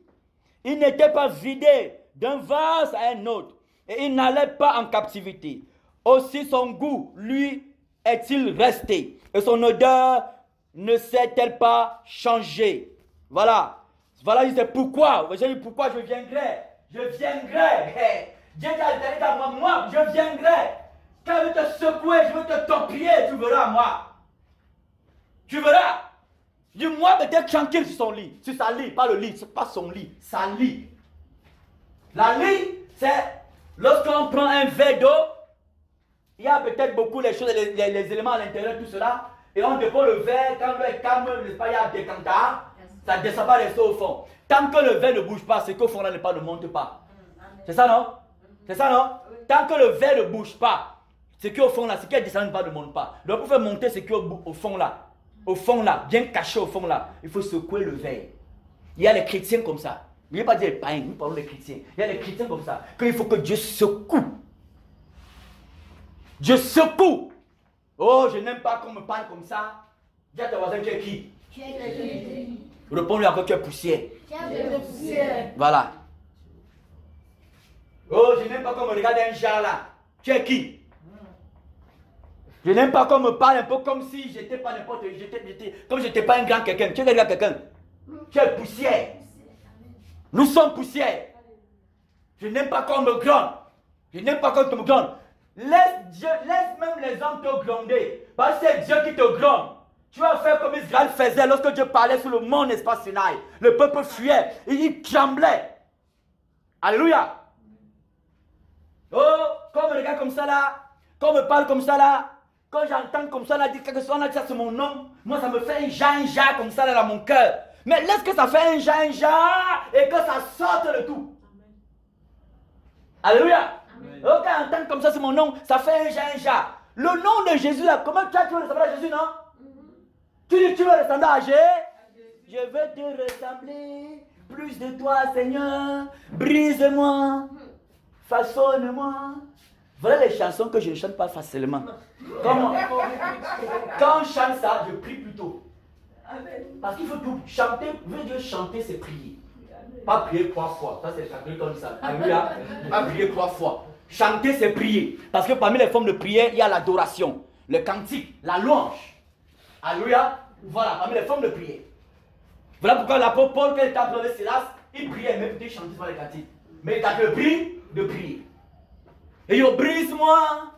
Il n'était pas vidé d'un vase à un autre. Et il n'allait pas en captivité. Aussi son goût, lui, est-il resté. Et son odeur ne s'est-elle pas changée. Voilà. Voilà, c'est pourquoi. J'ai dit pourquoi je viendrai. Je viendrai. Dieu t'a dit à moi, je viendrai. Quand je vais te secouer, je vais te torpiller, tu verras moi. Tu verras. Je dis, moi, peut-être tranquille sur son lit. Sur sa lit, pas le lit, c'est pas son lit, sa lit. La lit, c'est lorsqu'on prend un verre d'eau, il y a peut-être beaucoup les choses, les éléments à l'intérieur, tout cela, et on dépose le verre, quand le calme, il y a un décantant, ça ne descend pas rester au fond. Tant que le verre ne bouge pas, c'est qu'au fond là, le pas ne monte pas. C'est ça, non? C'est ça, non? Tant que le verre ne bouge pas, c'est qu'au fond là, ce qui est descendu pas ne monte pas. Donc pour faire monter, c'est qu'au fond là, bien caché au fond là, il faut secouer le verre. Il y a les chrétiens comme ça. Il ne veut pas dire les païens, nous parlons des chrétiens. Il y a les chrétiens comme ça, qu'il faut que Dieu secoue. Dieu secoue. Oh, je n'aime pas qu'on me parle comme ça. Dis à ton voisin, tu es qui? Tu es qui? Réponds-lui encore, tu es poussière. Tu es poussière. Voilà. Oh, je n'aime pas qu'on me regarde un genre là. Tu es qui? Je n'aime pas qu'on me parle un peu comme si j'étais pas n'importe comme j'étais pas un grand quelqu'un. Tu es un grand quelqu'un. Tu es poussière. Nous sommes poussière. Je n'aime pas qu'on me gronde. Je n'aime pas qu'on me gronde. Laisse même les hommes te gronder. Parce que c'est Dieu qui te gronde. Tu vas faire comme Israël faisait lorsque Dieu parlait sur le mont Espace Sinaï. Le peuple fuyait. Il tremblait. Alléluia. Oh, quand on me regarde comme ça là, quand on me parle comme ça là, quand j'entends comme ça là, dire quelque chose, on a dit ça c'est mon nom, moi ça me fait un jas comme ça là dans mon cœur. Mais laisse que ça fait un jas, et que ça sorte le tout. Alléluia. Ok, entendre comme ça, c'est mon nom, ça fait un jas. Le nom de Jésus, là, comment tu veux ressembler à Jésus, non? Tu dis, tu veux ressembler à Jésus? Je veux te ressembler, plus de toi, Seigneur. Brise-moi, façonne-moi. Voilà les chansons que je ne chante pas facilement. Quand on chante ça, je prie plutôt. Parce qu'il faut tout chanter. Veut dire chanter, c'est prier. Pas prier 3 fois. Ça, c'est chanter comme ça. Alléluia. Pas prier 3 fois. Chanter, c'est prier. Parce que parmi les formes de prière, il y a l'adoration, le cantique, la louange. Alléluia. Voilà, parmi les formes de prière. Voilà pourquoi l'apôtre Paul, quand il était appelé Silas, il priait, même il chantait sur les cantiques. Mais il a le prix de prier. Et il brise-moi,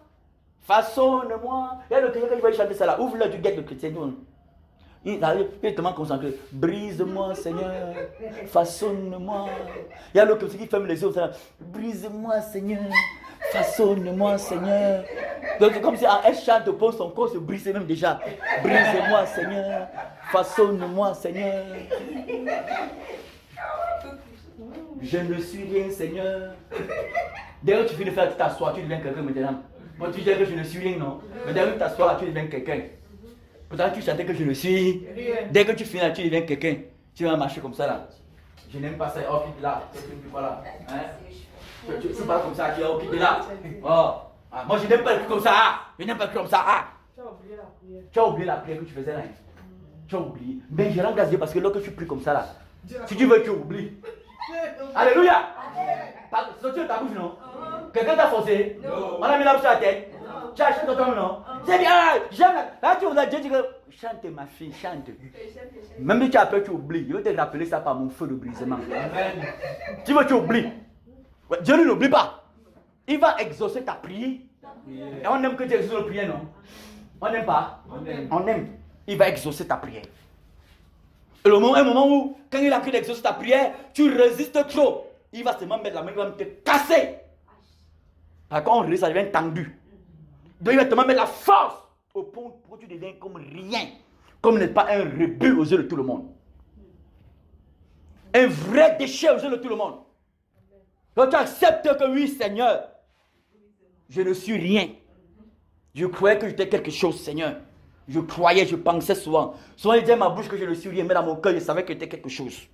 façonne-moi. Il y a le chrétien quand il va chanter ça là, ouvre-le, tu guettes le chrétien. Il est tellement concentré. Brise-moi, Seigneur, façonne-moi. Il y a l'autre aussi qui ferme les yeux. Brise-moi, Seigneur, façonne-moi, Seigneur. Donc c'est comme si elle chante, pose son corps se brise même déjà. Brise-moi, Seigneur, façonne-moi, Seigneur. Je ne suis rien, Seigneur. D'ailleurs, tu finis de faire, tu t'assois, tu deviens quelqu'un maintenant. Moi, tu dis que je ne suis rien, non. Mais dès que tu t'assois, tu deviens quelqu'un. Pourtant, tu chantais que je ne suis rien. Dès que tu finis, tu deviens quelqu'un. Tu vas marcher comme ça là. Je n'aime pas ça. Oh, quitte là. Voilà. Hein? Tu parles comme ça, tu vas quitter là. Oh. Ah, moi, je n'aime pas le cul comme ça. Je n'aime pas le cul comme ça. Ah. Tu as oublié la prière. Tu as oublié la prière que tu faisais là. Tu as oublié. Mais je rends grâce à Dieu parce que lorsque tu pries comme ça là, si tu veux, tu oublies. Alléluia. Sortir de ta bouche, non? Quelqu'un t'a forcé? On a mis la bouche sur la tête? Tu as chanté ton nom, non? C'est bien, j'aime la... Là, tu vous as dit que chante ma fille, chante. Même si tu as peur, tu oublies. Je vais te rappeler ça par mon feu de brisement. Tu veux, tu oublies. Dieu ne l'oublie pas. Il va exaucer ta prière. Et on aime que tu exauces la prière, non? On n'aime pas? On aime. Il va exaucer ta prière. Et un moment où, quand il a pris d'exaucer ta prière, tu résistes trop. Il va seulement mettre la main, il va te casser. Par contre, on résiste, ça devient tendu. Donc il va te mettre la force au point où tu deviens comme rien. Comme n'est pas un rebut aux yeux de tout le monde. Un vrai déchet aux yeux de tout le monde. Donc tu acceptes que oui, Seigneur, je ne suis rien. Je croyais que j'étais quelque chose, Seigneur. Je croyais, je pensais souvent. Souvent, il disait à ma bouche que je ne suis rien, mais dans mon cœur, je savais que j'étais quelque chose.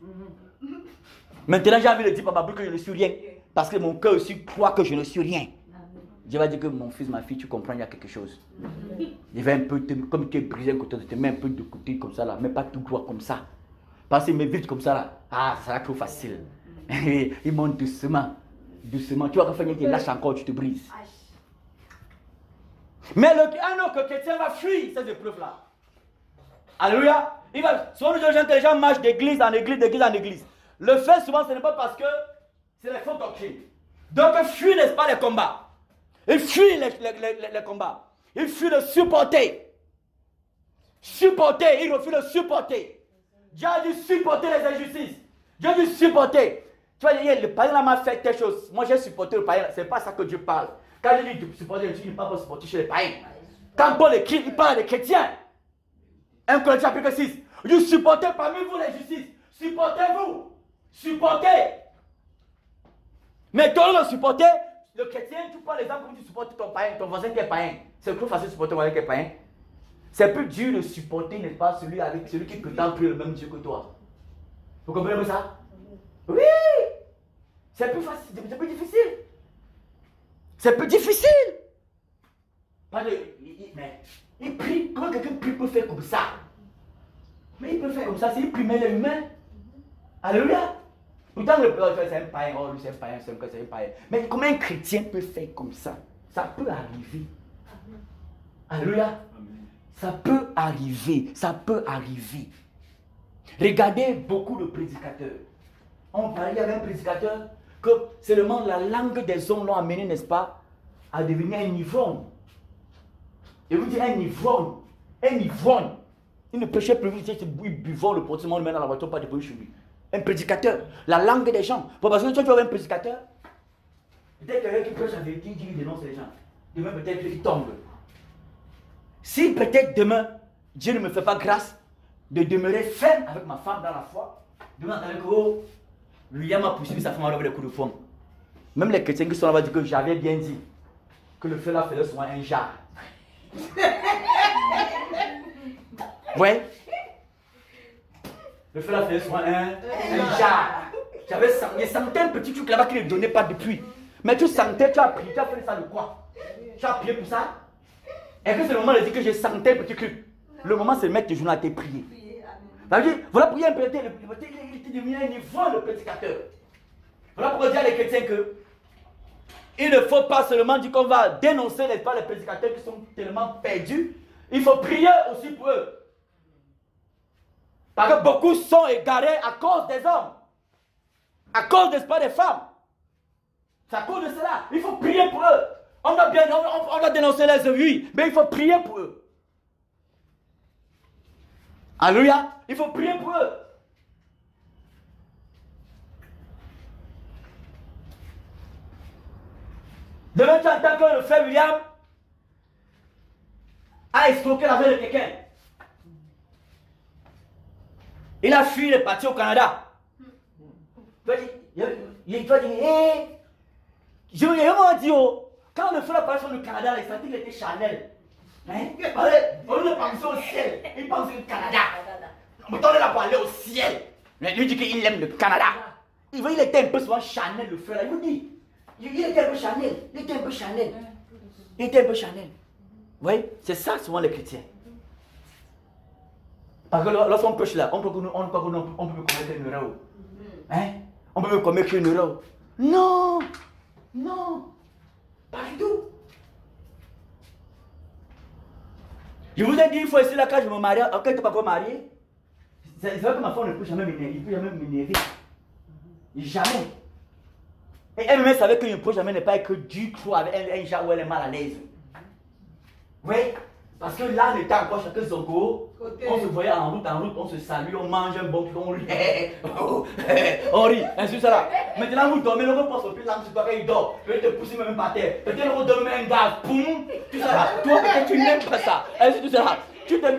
Maintenant, j'ai envie de dire par ma bouche que je ne suis rien. Parce que mon cœur aussi croit que je ne suis rien. Dieu va dire que mon fils, ma fille, tu comprends, il y a quelque chose. Il va un peu, comme tu es brisé un côté, tu te mets un peu de côté comme ça, là, mais pas tout droit comme ça. Parce qu'il met vite comme ça, là. Ah, ça sera trop facile. Il monte doucement. Doucement. Tu vois quand il te lâche encore, tu te brises. Mais un autre chrétien va fuir ces épreuves-là. Alléluia. Souvent, les gens marchent d'église en église, d'église en église. Le fait souvent, ce n'est pas parce que c'est les fautes doctrines. Donc, fuit, n'est-ce pas, les combats. Il fuit les combats. Il fuit de supporter. Supporter, il refuse de supporter. Dieu a dit supporter les injustices. Dieu a dit supporter. Tu vois, le païen m'a fait telle chose. Moi, j'ai supporté le païen. Ce n'est pas ça que Dieu parle. Quand il dit supporter, il ne parle pas de supporter chez les païens. Quand Paul écrit, il parle des chrétiens. 1 Corinthiens chapitre 6. Il dit supportez parmi vous l'injustice. Supportez-vous. Supportez. Mais toi, le supporter, le chrétien, tu prends l'exemple comme tu supportes ton païen, ton voisin qui est païen. C'est plus facile de supporter ton voisin qui est païen. C'est plus dur de supporter, n'est-ce pas, celui qui prétend prier le même Dieu que toi. Vous comprenez ça? Oui! C'est plus facile, c'est plus difficile. C'est plus difficile. Mais il prie, comment quelqu'un peut faire comme ça? Mais il peut faire comme ça, s'il prie, mais il est humain. Alléluia. Pourtant, c'est un païen, oh, lui c'est un païen, c'est un païen. Mais comment un chrétien peut faire comme ça? Ça peut arriver. Alléluia. Ça peut arriver, ça peut arriver. Regardez beaucoup de prédicateurs. On parlait avec un prédicateur que seulement la langue des hommes l'ont amené, n'est-ce pas, à devenir un ivrogne. Et vous dites un ivrogne. Il ne prêchait plus, il buvait le portement, le met dans la voiture, pas de bruit chez lui. Un prédicateur, la langue des gens. Parce que toi, tu as un prédicateur, peut-être quelqu'un qui prêche la vérité, il dit qu'il dénonce les gens. Demain, peut-être qu'il tombe. Si peut-être demain, Dieu ne me fait pas grâce, de demeurer ferme avec ma femme dans la foi. De m'entendre que oh, William a poursuivi sa femme avec les coups de fond. Même les chrétiens qui sont là-bas disent que j'avais bien dit que le feu là faisait souvent un jar. Ouais. Le feu là faisait souvent un jar. Je sentais un petit truc là-bas qui ne donnait pas depuis. Mais tu sentais, tu as prié, tu as fait ça de quoi? Tu as prié pour ça? Et que c'est le moment de dire que je sentais un petit truc. Le moment c'est de mettre tes journaux à tes prier. Voilà pourquoi il était devenu un niveau le prédicateur. Voilà pourquoi dire à les chrétiens que il ne faut pas seulement dire qu'on va dénoncer les prédicateurs qui sont tellement perdus. Il faut prier aussi pour eux. Parce que beaucoup sont égarés à cause des hommes. À cause des femmes. C'est à cause de cela. Il faut prier pour eux. On a dénoncé les oui, mais il faut prier pour eux. Alléluia. Il faut prier pour eux. Demain, tu entends que le frère William a escroqué la vie de quelqu'un. Il a fui, il est parti au Canada. Il va dire, hé, je me dis, oh, quand le frère passe sur le Canada, il sentit qu'il était charnel. Hein? Au lieu de penser au ciel, il pense au Canada. On est là pour aller au ciel. Mais lui dit qu'il aime le Canada. Il était un peu souvent charnel, le frère. Il vous dit. Il était un peu charnel. Il était un peu charnel. Il était un peu charnel. Vous voyez, c'est ça souvent les chrétiens. Parce que lorsqu'on pêche là, on peut me commettre une erreur. Hein? On peut me commettre une erreur. Non! Non! Pas du tout. Je vous ai dit, il faut essayer là quand je me marie, quand tu n'es pas encore marié. C'est vrai que ma femme ne peut jamais m'énerver. Il ne peut jamais m'énerver. Jamais. Et elle-même savait que ne peut jamais ne pas être que du coup avec un genre où elle est mal à l'aise. Oui. Parce que là, on était encore chacun son go. On se voyait en route, on se salue, on mange un bon truc, on rit. On rit, ainsi ça là. Maintenant, vous dormez, le repas sur plus là, c'est pas qu'il dort. Peut-être te pousser même par terre. Peut-être vous dormez un gaz, boum, tout ça là. Toi, peut-être tu n'aimes pas ça. Ainsi tout ça là. Tu as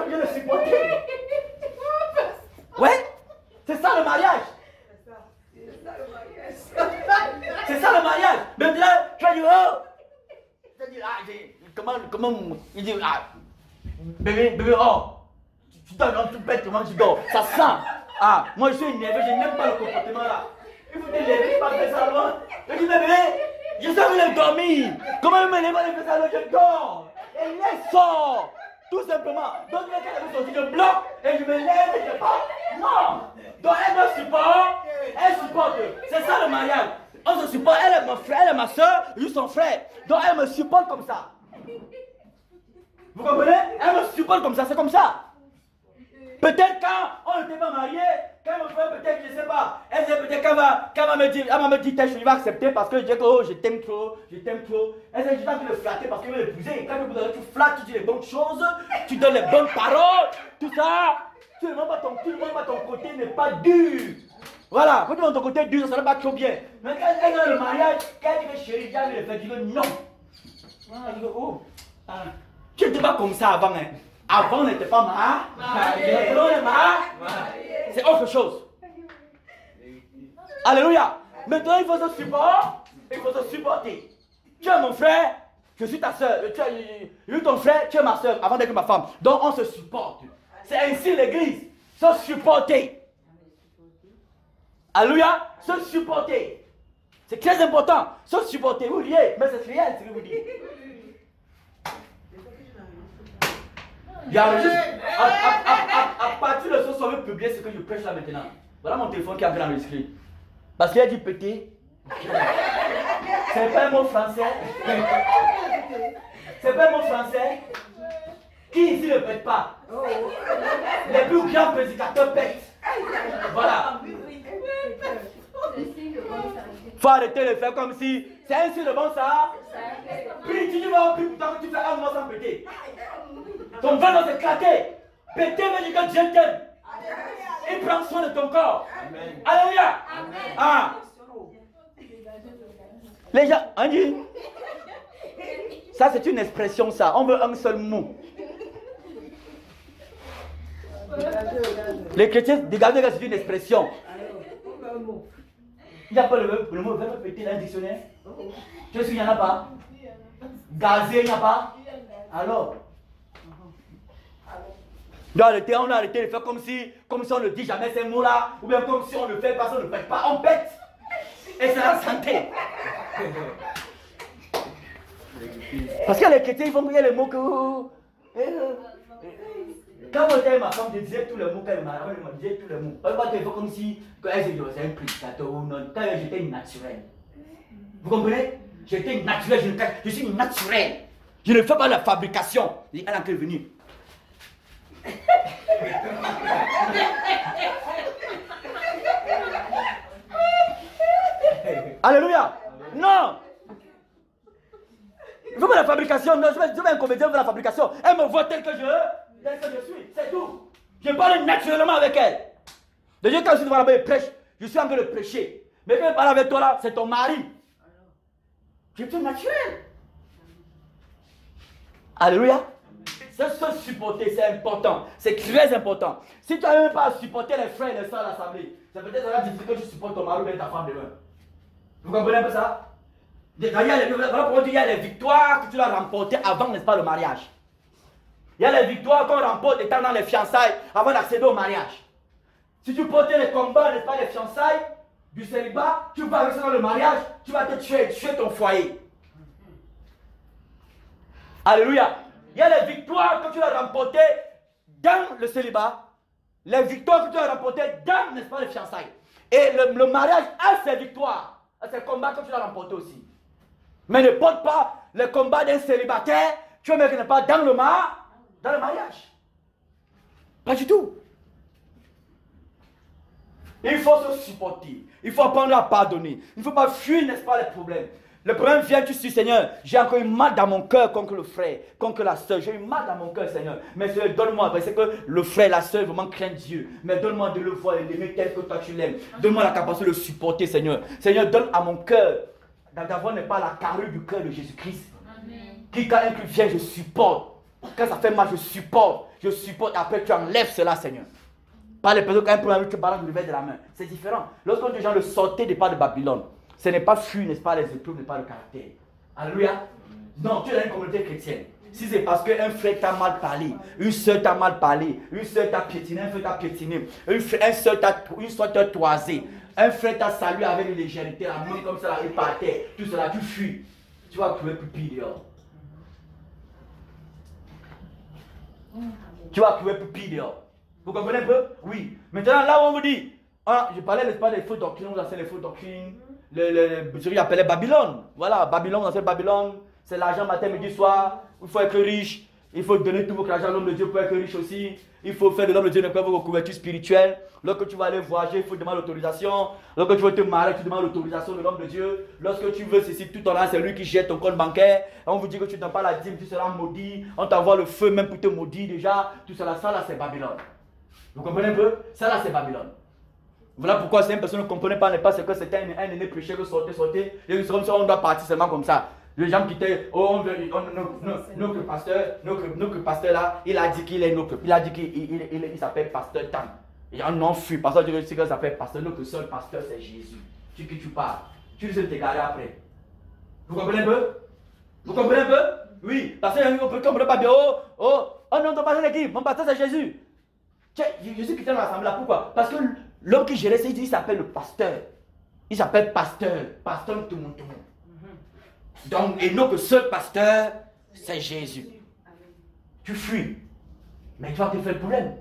bien le supporter. Ouais, c'est ça le mariage. C'est ça le mariage. Maintenant, tu vas dire, oh. Tu vas dire, ah, comment, il dit, ah, bébé, oh, tu dors, tu pètes, comment tu dors, ça sent. Ah, moi je suis énervé, je n'aime pas le comportement là. Il faut t'élever, tu vas faire ça loin. Je dis, bébé, je sais que je dormir. Comment il me lève, il fait ça loin, je dors. Et il sort. Tout simplement. Donc, il y a quelque chose, je bloque et je me lève et je pars. Non. Donc, elle me supporte. Elle supporte. C'est ça le mariage. On se supporte. Elle est mon frère, elle est ma soeur, je suis son frère. Donc, elle me supporte comme ça. Vous comprenez? Elle me supporte comme ça, c'est comme ça. Peut-être quand on n'était pas mariés, quand mon frère, peut-être, je ne sais pas, elle sait peut-être qu'elle va me dire, je vais accepter parce que je dis que oh, je t'aime trop. Elle sait que je vais le flatter parce qu'elle veut l'épouser. Quand tu flattes, tu dis les bonnes choses, tu donnes les bonnes paroles, tout ça. Tu ne demandes pas ton côté n'est pas dur. Voilà, quand tu demandes ton côté dur, ça ne va pas trop bien. Mais quand elle a le mariage, quand elle dit que chérie, j'ai envie de le faire, tu dis non. Elle dit oh, tu n'étais pas comme ça avant, hein. Avant, on n'était pas mariés. C'est autre chose. Alléluia. Maintenant, il faut se supporter. Il faut se supporter. Tu es mon frère, je suis ta soeur. Je suis ton frère, tu es ma soeur, avant d'être ma femme. Donc, on se supporte. C'est ainsi l'église. Se supporter. Alléluia. Se supporter. C'est très important. Se supporter. Vous riez, mais c'est réel ce que vous dites. Il y a juste, à partir de ce soir, je vais publier ce que je prêche là maintenant. Voilà mon téléphone qui est en train d'enregistrer. Parce qu'il a dit péter. C'est pas un mot français. C'est pas un mot français. Qui ici ne pète pas? Les plus grands prédicateurs pètent. Voilà. Faut arrêter de faire comme si c'est un signe de bon ça. Puis tu dis, puis pourtant tu fais un mois sans péter. Ton ventre va s'éclater. Péter veut dire que Dieu t'aime. Il prend soin de ton corps. Amen. Alléluia. Ah. Les gens, on dit, ça c'est une expression ça. On veut un seul mot. Les chrétiens, dégagez, c'est une expression. Il n'y a pas le mot verbe péter dans le dictionnaire. Tu sais qu'il n'y en a pas? Gazé, il n'y a pas? Alors? On a arrêté de faire comme si on ne dit jamais ces mots-là, ou bien comme si on ne fait pas, on ne pète pas, on pète. Et c'est la santé. Parce que les chrétiens, ils vont dire les mots que... Quand vous étiez ma femme, je disais tous les mots qu'elle m'a dit, je disais tous les mots. Elle faut comme si elle c'est un prédicateur ou non. Quand j'étais naturel. Vous comprenez? J'étais naturel, je suis naturel. Je ne fais pas la fabrication. Elle est venue. Alléluia. Non. Il ne faut pas la fabrication. Non, je vais un comédien faire la fabrication. Elle me voit tel que je suis. C'est tout. Je parle naturellement avec elle. Déjà, quand je suis devant la prêche, je suis en train de prêcher. Mais quand je parle avec toi là, c'est ton mari. Tu es naturel. Alléluia. Se supporter, c'est important. C'est très important. Si tu n'arrives même pas à supporter les frères et les sœurs à l'assemblée, c'est peut-être difficile que tu supportes ton mari ou ta femme demain. Vous comprenez un peu ça? Il y a les victoires que tu dois remporter avant, n'est-ce pas, le mariage. Il y a les victoires qu'on remporte étant dans les fiançailles avant d'accéder au mariage. Si tu portais les combats, n'est-ce pas, les fiançailles, du célibat, tu vas rester dans le mariage, tu vas te tuer ton foyer. Alléluia. Il y a les victoires que tu as remportées dans le célibat, les victoires que tu as remportées dans, n'est-ce pas, les fiançailles. Et le mariage a ses victoires, a ses combats que tu as remportés aussi. Mais ne porte pas le combat d'un célibataire, tu ne mets pas dans le mariage. Pas du tout. Il faut se supporter. Il faut apprendre à pardonner. Il ne faut pas fuir, n'est-ce pas, les problèmes. Le problème vient, tu dis, Seigneur, j'ai encore eu mal dans mon cœur contre le frère, contre la soeur. J'ai eu mal dans mon cœur, Seigneur. Mais Seigneur, donne-moi, parce que le frère, la soeur, vraiment craignent Dieu. Mais donne-moi de le voir et l'aimer tel que toi tu l'aimes. Donne-moi la capacité de le supporter, Seigneur. Seigneur, donne à mon cœur d'avoir n'est pas la carrure du cœur de Jésus-Christ. Qui, quand un truc vient, je supporte. Quand ça fait mal, je supporte. Je supporte. Après, tu enlèves cela, Seigneur. Pas les personnes, quand un problème, tu balances le verre de la main. C'est différent. Lorsque les gens le sortaient des pas de Babylone, ce n'est pas fuir, n'est-ce pas, les épreuves, n'est pas le caractère. Alléluia. Non, tu es dans une communauté chrétienne. Si c'est parce qu'un frère t'a mal parlé, une soeur t'a mal parlé, une soeur t'a piétiné, un frère t'a piétiné, une soeur t'a toisé, un frère t'a salué avec une légèreté, la main comme ça, il partait, tout cela, tu fuis. Tu vas trouver pupille dehors. Tu vas trouver pupille dehors. Vous comprenez un peu? Oui. Maintenant, là où on vous dit, ah, je parlais, n'est-ce pas, des fausses doctrines, on enseigne les fausses doctrines, ce qu'il appelait Babylone. Voilà, Babylone, on enseigne Babylone, c'est l'argent matin, midi, soir, il faut être riche, il faut donner tout votre argent à l'homme de Dieu pour être riche aussi, il faut faire de l'homme de Dieu une couverture spirituelle. Lorsque tu vas aller voyager, il faut demander l'autorisation. Lorsque tu veux te marier, tu demandes l'autorisation de l'homme de Dieu. Lorsque tu veux ceci, tout ton argent, c'est lui qui gère ton compte bancaire. On vous dit que tu ne donnes pas la dîme, tu seras maudit. On t'envoie le feu même pour te maudire déjà. Tout cela, ça là, c'est Babylone. Vous comprenez un peu? Ça là, c'est Babylone. Voilà pourquoi certaines personnes ne comprenaient pas, parce que c'était un aîné prêcheur qui sortait. Et comme ça, on doit partir seulement comme ça. Les gens qui étaient, notre pasteur là, il a dit qu'il est notre, il a dit qu'il s'appelle pasteur Tam. Et on en fuit, parce que tu sais qu'il s'appelle pasteur, notre seul pasteur c'est Jésus. Tu qui tu parles, tu sais t'égarer après. Vous comprenez un peu? Vous comprenez un peu? Oui, parce que on ne comprend pas bien, oh non, ton pasteur c'est qui? Mon pasteur c'est Jésus. Jésus qui était dans l'assemblée là, pourquoi? Parce que l'homme qui gérait, il s'appelle le pasteur. Il s'appelle pasteur tout le monde. Donc, et notre seul pasteur, c'est Jésus. Tu fuis. Mais tu vas te faire le problème.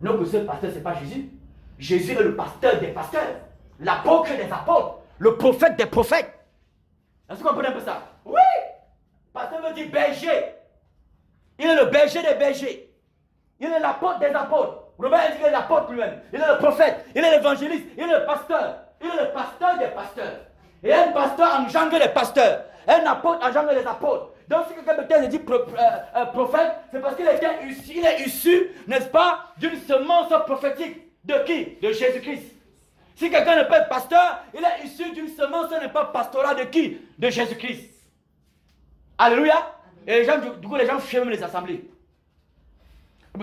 Notre seul pasteur, ce n'est pas Jésus. Jésus est le pasteur des pasteurs. L'apôtre des apôtres. Le prophète des prophètes. Est-ce que vous comprenez un peu ça? Oui. Pasteur veut dire berger. Il est le berger des bergers. Il est l'apôtre des apôtres. Romain dit qu'il est l'apôtre lui-même. Il est le prophète. Il est l'évangéliste. Il est le pasteur. Il est le pasteur des pasteurs. Et un pasteur engendre les pasteurs. Un apôtre engendre les apôtres. Donc si quelqu'un peut-être dit prophète, c'est parce qu'il est issu, n'est-ce pas, d'une semence prophétique. De qui? De Jésus-Christ. Si quelqu'un n'est pas pasteur, il est issu d'une semence, n'est pas pastorat de qui? De Jésus-Christ. Alléluia. Et les gens, du coup, les gens fuient même les assemblées.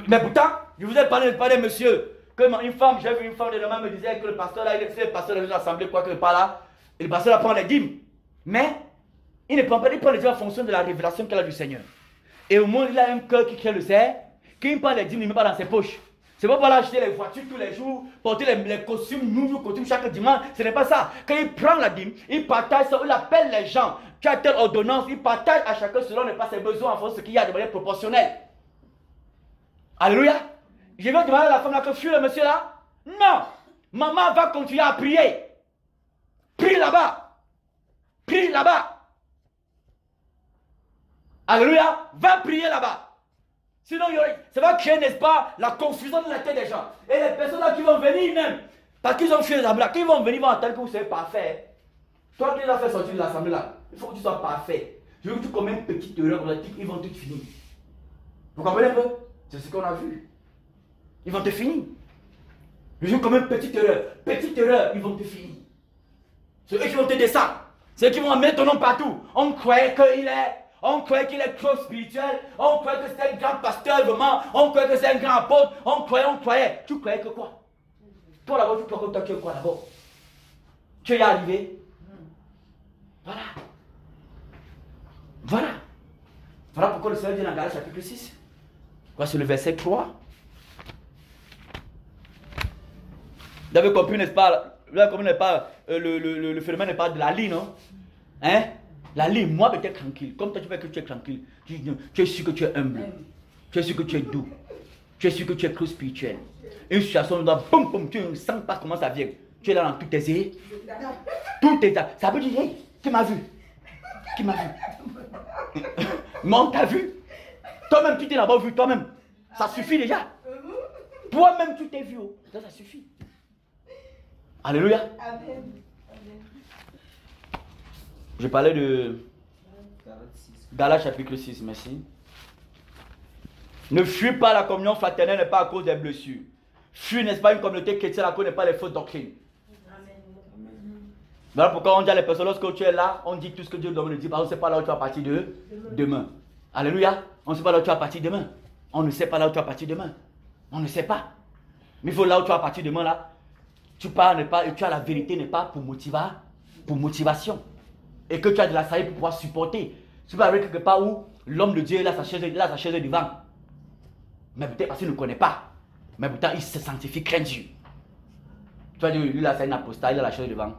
Mais pourtant, Je vous ai parlé de monsieur. Que une femme, j'ai vu une femme de demain me disait que le pasteur là, c'est le pasteur de l'assemblée, quoi que pas là. Et le pasteur là prend les dîmes. Mais il ne prend pas les dîmes en fonction de la révélation qu'elle a du Seigneur. Et au moins, il a un cœur qui crée le sait. Qui prend les dîmes, il ne met pas dans ses poches. C'est pas pour aller acheter les voitures tous les jours, porter les costumes, nouveaux costumes chaque dimanche. Ce n'est pas ça. Quand il prend la dîme, il partage ça, il appelle les gens. Tu as telle ordonnance, il partage à chacun selon ses besoins en fonction de ce qu'il y a de manière proportionnelle. Alléluia. Je vais demander à la femme là que fuit le monsieur là. Non. Maman va continuer à prier. Prie là-bas. Prie là-bas. Alléluia. Va prier là-bas. Sinon, ça va créer, n'est-ce pas, la confusion dans la tête des gens. Et les personnes là qui vont venir même, parce qu'ils ont fait les assemblées, quand ils vont venir, ils vont entendre que vous serez parfait. Toi qui les as fait sortir de l'assemblée là, il faut que tu sois parfait. Je veux que tu commettes une petite erreur, ils vont tout finir. Vous comprenez un peu? C'est ce qu'on a vu. Ils vont te finir. Je veux commettre une petite erreur, ils vont te finir. C'est eux qui vont te descendre. C'est eux qui vont mettre ton nom partout. On croyait qu'il est trop spirituel. On croyait que c'était un grand pasteur vraiment. On croyait que c'est un grand apôtre. On croyait. Tu croyais que quoi? Toi d'abord, tu crois que toi tu es quoi d'abord? Tu es arrivé. Voilà pourquoi le Seigneur dit dans Galates chapitre 6. Voici le verset 3. Vous avez compris, n'est-ce pas? Le phénomène n'est pas de la ligne, non? Hein? La ligne, moi, peut-être tranquille. Comme toi, tu veux que tu es tranquille. Tu es sûr que tu es humble. Tu es sûr que tu es doux. Tu es sûr que tu es trop spirituel. Une situation, boum, boum, tu ne sens pas comment ça vient. Tu es là dans toutes tes idées. Toutes tes. Ça veut dire, hey, qui m'a vu? Qui m'a vu? Non, t'as vu? Toi-même, tu t'es d'abord vu, toi-même. Ça suffit déjà. Toi-même, tu t'es vu. Ça suffit. Alléluia. Amen. Je parlais de Galates chapitre 6, merci. Ne fuis pas la communion fraternelle, n'est pas à cause des blessures. Fuis, n'est-ce pas, une communauté chrétienne à cause n'est pas les fausses doctrines. Voilà pourquoi on dit à les personnes, lorsque tu es là, on dit tout ce que Dieu doit nous dire, parce qu'on ne sait pas là où tu vas partir demain. Alléluia. On ne sait pas là où tu vas partir demain. On ne sait pas là où tu vas partir demain. On ne sait pas. Mais il faut là où tu vas partir demain, là, tu parles, pas, et tu as la vérité, n'est pas pour motivation. Et que tu as de la sagesse pour pouvoir supporter. Tu vas arriver quelque part où l'homme de Dieu, il a sa chaise devant. Mais peut-être parce qu'il ne connaît pas. Mais pourtant, il se sanctifie, craint Dieu. Tu vas dire, lui là, c'est un apostat, il a la chaise devant.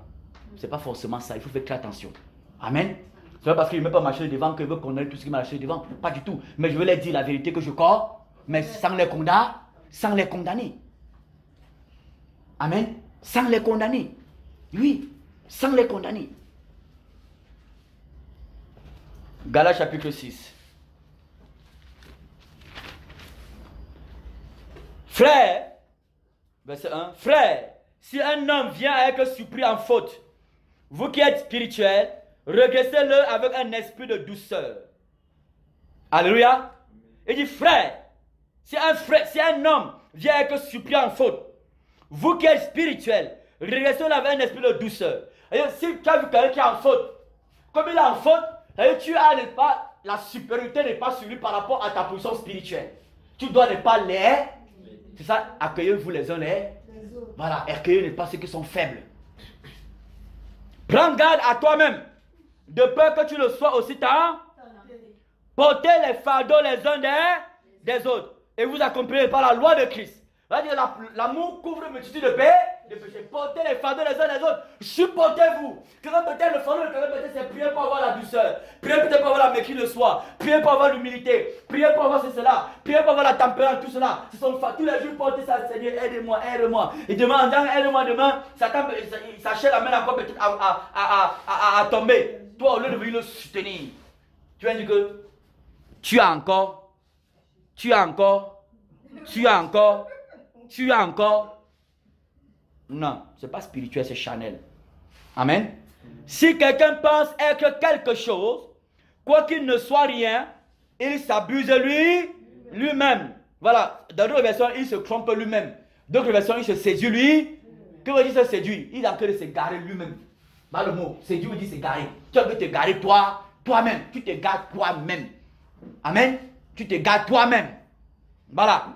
Ce n'est pas forcément ça, il faut faire très attention. Amen. Ce n'est pas parce qu'il ne met pas ma chaise devant qu'il veut condamner tout ce qui m'a la chaise devant. Pas du tout. Mais je veux leur dire la vérité que je crois, mais sans les condamner. Amen. Sans les condamner. Oui, sans les condamner. Galates chapitre 6. Frère, verset 1. Frère, si un homme vient à être surpris en faute, vous qui êtes spirituels, regressez-le avec un esprit de douceur. Alléluia. Il dit frère, si un homme vient à être surpris en faute, vous qui êtes spirituels, regressez-le avec un esprit de douceur. Et si tu as vu quelqu'un qui est en faute, comme il est en faute, tu as pas, la supériorité n'est pas sur lui par rapport à ta position spirituelle. Tu dois ne pas les. C'est ça, accueillez-vous les uns les. Voilà, accueillez ne pas ceux qui sont faibles. Prends garde à toi-même, de peur que tu le sois aussi tard. Portez les fardeaux les uns des autres. Et vous accomplirez par la loi de Christ. L'amour couvre une multitude de péchés. Portez les fardeaux les uns des autres. Supportez-vous. Peut-être le fardeau de quelqu'un, peut-être c'est prier pour avoir la douceur. Prier peut-être pour avoir la maîtrise de soi. Prier pour avoir l'humilité. Prier pour avoir cela. Prier pour avoir la tempérance, tout cela. Ce sont tous les jours porter ça, Seigneur, aide-moi, aide-moi. Et demain, aide-moi demain, Satan, sa chair l'amène encore peut-être à tomber. Toi, au lieu de venir le soutenir, tu vas dire que tu as encore. Non, ce n'est pas spirituel, c'est charnel. Amen. Si quelqu'un pense être quelque chose, quoi qu'il ne soit rien, il s'abuse lui-même. Voilà, dans d'autres versions, il se trompe lui-même. D'autres versions, il se séduit lui. Que veut dire se séduire? Il est en train de se garer lui-même. Bah, le mot séduire veut dire se garer. Tu veux te garer toi-même. Tu te gares toi-même. Amen. Tu te gares toi-même. Voilà.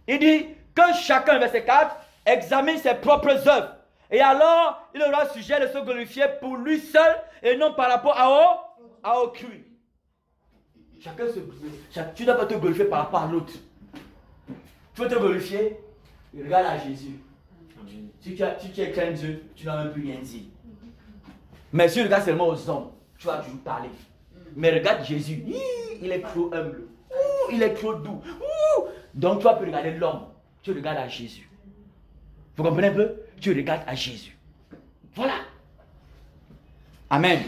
Il dit, Que chacun, verset 4, examine ses propres œuvres. Et alors, il aura sujet de se glorifier pour lui seul et non par rapport à autrui. Tu ne dois pas te glorifier par rapport à l'autre. Tu veux te glorifier? Regarde à Jésus. Si tu éclaires Dieu, tu n'as même plus rien dit. Mais si tu regardes seulement aux hommes, tu vas toujours parler. Mais regarde Jésus, il est trop humble. Il est trop doux. Donc tu vas plus regarder l'homme. Tu regardes à Jésus. Vous comprenez un peu? Tu regardes à Jésus. Voilà. Amen.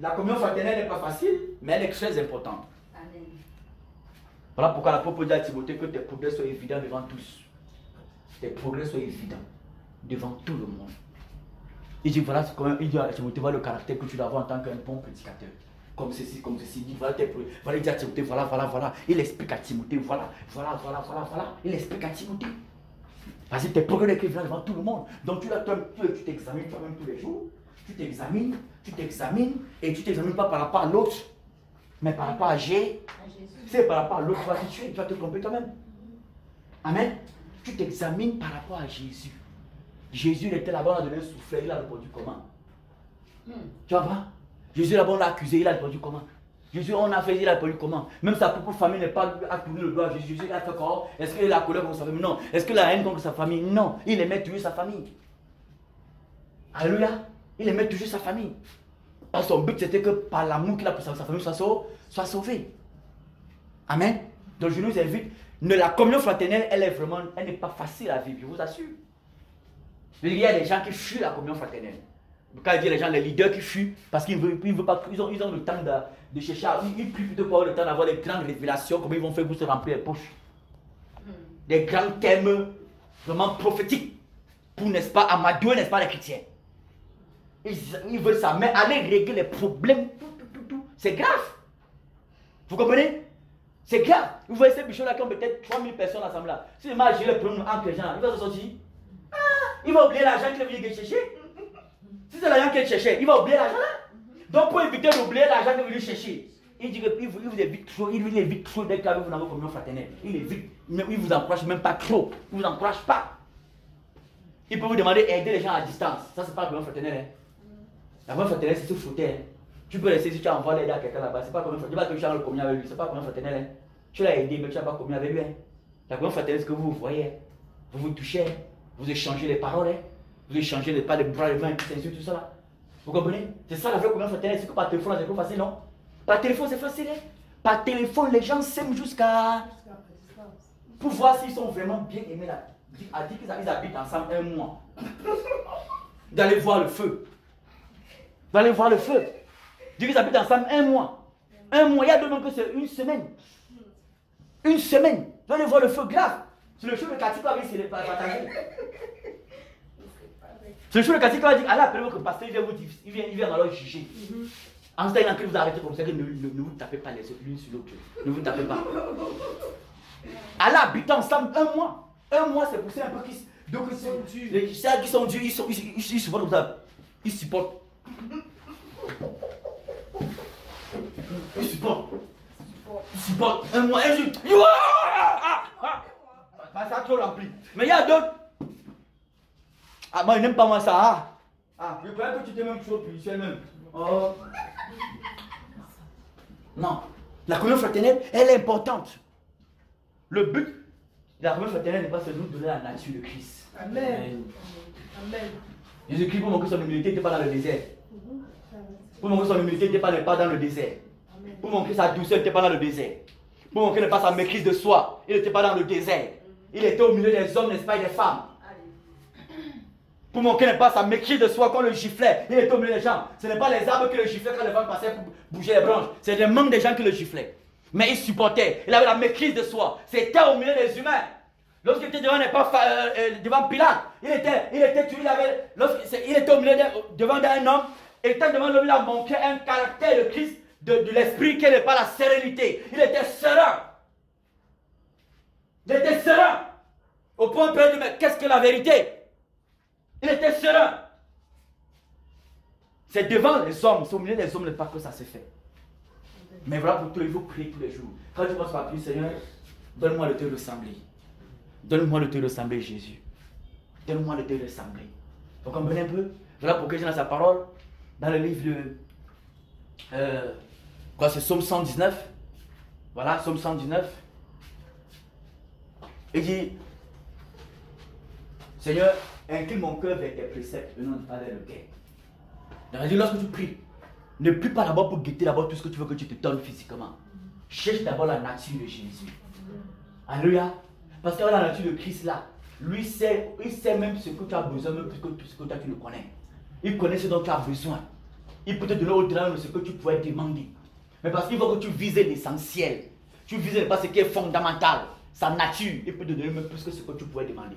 La communion fraternelle n'est pas facile, mais elle est très importante. Amen. Voilà pourquoi l'apôtre dit à Timothée que tes progrès soient évidents devant tous. Tes progrès soient évidents devant tout le monde. Il dit voilà il dit à Timothée, voilà le caractère que tu dois avoir en tant qu'un bon prédicateur. Comme ceci, il dit voilà tes progrès. Voilà, il dit à Timothée, voilà. Il explique à Timothée, voilà. Il explique à Timothée. Parce que tes progrès sont évidents devant tout le monde. Donc tu t'examines toi-même tous les jours. Tu t'examines et tu t'examines pas par rapport à l'autre, mais par rapport à Jésus. C'est par rapport à l'autre, tu vas te tromper toi-même. Amen. Tu t'examines par rapport à Jésus. Jésus il était là-bas, on a donné un soufflet, il a répondu comment? Tu vas voir? Jésus là-bas, on l'a accusé, il a répondu comment? Jésus, on a fait, il a répondu comment? Même sa propre famille n'est pas à tourner le doigt. Jésus, il a fait quoi? Est-ce qu'il a la colère contre sa famille? Non. Est-ce qu'il a la haine contre sa famille? Non. Il aimait toujours sa famille. Alléluia. Il aimait toujours sa famille. Parce que son but c'était que par l'amour qu'il a pour sa famille soit sauvée. Amen. Donc je nous invite. La communion fraternelle, elle n'est pas facile à vivre, je vous assure. Il y a des gens qui fuient la communion fraternelle. Quand il dit les gens, les leaders qui fuient, parce qu'ils veulent pas, ils ont le temps de chercher, ils prient plutôt pour le temps d'avoir des grandes révélations, comment ils vont faire pour se remplir les poches. Des grands thèmes vraiment prophétiques pour, n'est-ce pas, amadouer, n'est-ce pas, les chrétiens. Ils veulent ça, mais aller régler les problèmes, c'est grave. Vous comprenez? C'est grave. Vous voyez ces bichons-là qui ont peut-être 3000 personnes ensemble là. Si le mal gère le problème entre les gens, il va se sortir. Il va oublier l'argent qu'il est venu chercher. Si c'est l'argent qu'il cherchait, il va oublier l'argent là. Donc pour éviter d'oublier l'argent qu'il est venu chercher, il dit qu'il vous évite trop, il évite trop d'être avec vous dans vos communions fraternelles. Il évite, il vous encourage même pas trop. Il vous encourage pas. Il peut vous demander d'aider les gens à distance. Ça c'est pas la communion fraternelle. La communion fraternelle c'est ce fauteuil. Tu peux laisser si tu envoies l'aider à quelqu'un là-bas. C'est pas comme une fraternelle. Tu vas te communier avec lui. C'est pas comme une fraternelle. Tu l'as aidé, mais tu n'as pas communié avec lui. La communion fraternelle, c'est que vous vous voyez. Vous vous touchez. Vous échangez les paroles. Vous échangez les pas de bras, les mains, tout ça. Là. Vous comprenez? C'est ça la vraie communion fraternelle. C'est que par téléphone, c'est plus facile, non? Par téléphone, c'est facile. Par téléphone, les gens s'aiment jusqu'à. Pour voir s'ils sont vraiment bien aimés là. À dire qu'ils habitent ensemble un mois. D'aller voir le feu. D'aller voir le feu. Dire qu'ils habitent ensemble un mois. Un mois, il y a d'autres que c'est une semaine. Une semaine. Vous allez voir le feu grave. C'est le chef de quartier qui va venir se partager. C'est le chef de quartier qui va dire, allez, appelez-vous que le pasteur, il vient alors juger. En ce temps, il a que vous arrêtez comme ça, que ne vous tapez pas les l'une sur l'autre. Ne vous tapez pas. Allez, habiter ensemble un mois. Un mois, c'est pour ça un peu qui. Donc, les qui sont durs, ils supportent comme ça. Ils supportent. Ils supportent un mois, un jour. Ça a trop rempli. Mais il y a d'autres. Ah, moi, il n'aime pas moi ça. Je croyais que tu étais même trop spirituel même. Oh. Non. La communion fraternelle, elle est importante. Le but de la communion fraternelle n'est pas seulement de donner la nature de Christ. Amen. Amen. Jésus-Christ, pour montrer son humilité, n'était pas dans le désert. Pour montrer son humilité, n'était pas dans le désert. Pour montrer sa douceur, il n'était pas dans le désert. Pour montrer pas sa maîtrise de soi, il n'était pas dans le désert. Il était au milieu des hommes, n'est-ce pas, et des femmes. Pour montrer pas sa maîtrise de soi, quand le giflait, il était au milieu des gens. Ce n'est pas les arbres qui le giflaient quand les femmes passaient pour bouger les branches. C'est les membres des gens qui le giflaient. Mais il supportait. Il avait la maîtrise de soi. C'était au milieu des humains. Lorsqu'il était devant Pilate, il était au milieu devant un homme. Étant devant l'homme, il a montré un caractère de Christ, de l'esprit qui n'est pas la sérénité. Il était serein. Il était serein. Au point de dire, mais qu'est-ce que la vérité? Il était serein. C'est devant les hommes, c'est au milieu des hommes pas que ça se fait. Mais voilà pourquoi il faut prier tous les jours. Quand tu penses à prier, Seigneur, donne-moi de te ressembler. Donne-moi de te ressembler, Jésus. Donne-moi de te ressembler. Vous comprenez un peu? Voilà pourquoi j'ai dans sa parole, dans le livre de... c'est Psaume 119. Voilà, Psaume 119. Il dit, Seigneur, incline mon cœur vers tes préceptes, et non pas vers le guet. Il dit, lorsque tu pries, ne prie pas d'abord pour guetter d'abord tout ce que tu veux que tu te donnes physiquement. Cherche d'abord la nature de Jésus. Alléluia. Parce que la nature de Christ là, lui il sait même ce que tu as besoin, même plus que tout ce que toi tu le connais. Il connaît ce dont tu as besoin. Il peut te donner au-delà de ce que tu pourrais demander. Mais parce qu'il faut que tu vises l'essentiel. Tu vises pas ce qui est fondamental. Sa nature, il peut te donner même plus que ce que tu pourrais demander.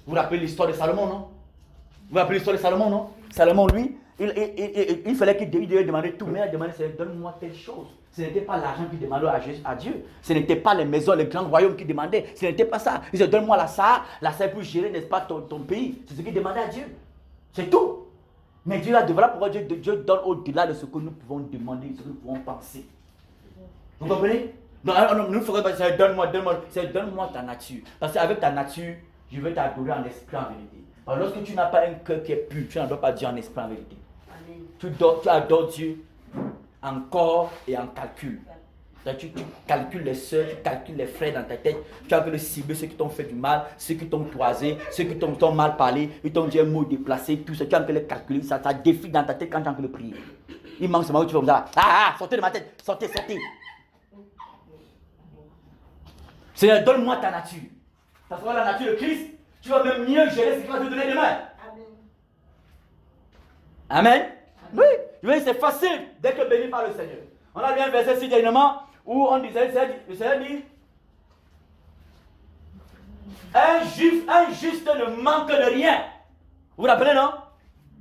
Vous vous rappelez l'histoire de Salomon, non? Vous vous rappelez l'histoire de Salomon, non? Salomon, lui, il fallait qu'il devait demander tout, mais il demandait, donne-moi telle chose. Ce n'était pas l'argent qu'il demandait à Dieu. Ce n'était pas les maisons, les grands royaumes qu'il demandait. Ce n'était pas ça. Il disait, donne-moi la ça pour gérer, n'est-ce pas, ton pays. C'est ce qu'il demandait à Dieu. C'est tout. Mais Dieu, là, voilà pourquoi Dieu donne au-delà de ce que nous pouvons demander, ce que nous pouvons penser. Vous comprenez? Donc, nous ne faisons pas ça, donne-moi ta nature. Parce qu'avec ta nature, je vais t'adorer en esprit, en vérité. Alors, lorsque tu n'as pas un cœur qui est pur, tu n'adores pas Dieu en esprit, en vérité. Tu adores Dieu en corps et en calcul. Tu calcules les soeurs, tu calcules les frères dans ta tête. Tu as vu le cibler ceux qui t'ont fait du mal, ceux qui t'ont toisé, ceux qui t'ont mal parlé, ils t'ont dit un mot déplacé, tout ça. Tu as envie de les calculer, ça défile dans ta tête quand tu as envie de prier. Il manque seulement où tu vas me dire, sortez de ma tête, sortez. Seigneur, donne-moi ta nature. Parce que la nature de Christ, tu vas même mieux gérer ce qu'il va te donner demain. Amen. Oui, c'est facile d'être béni par le Seigneur. On a lu un verset ici dernièrement où on disait, le Seigneur dit, un juste ne manque de rien. Vous vous rappelez, non?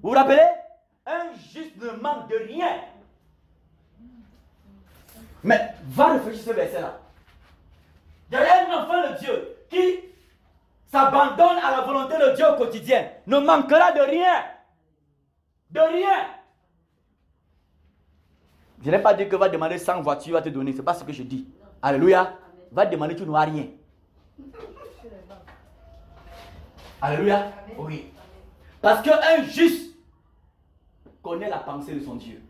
Vous vous rappelez? Un juste ne manque de rien. Mais va réfléchir à ce verset-là. Il y a un enfant de Dieu qui s'abandonne à la volonté de Dieu au quotidien, ne manquera de rien. De rien. Je n'ai pas dit que va demander 100 voitures, va te donner. Ce n'est pas ce que je dis. Alléluia. Va demander, tu n'auras rien. Alléluia. Oui. Parce qu'un juste connaît la pensée de son Dieu.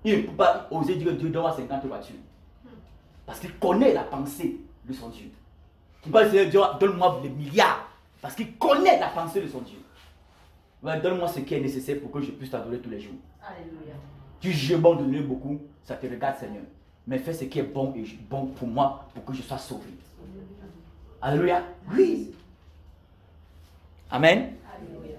Il ne peut pas oser dire que Dieu donne 50 voitures. Parce qu'il connaît la pensée de son Dieu. Il ne peut pas dire, donne-moi des milliards. Parce qu'il connaît la pensée de son Dieu. Donne-moi ce qui est nécessaire pour que je puisse t'adorer tous les jours. Alléluia. Tu juges bon de donner beaucoup, ça te regarde, Seigneur. Mais fais ce qui est bon et bon pour moi, pour que je sois sauvé. Alléluia. Oui. Amen. Alléluia.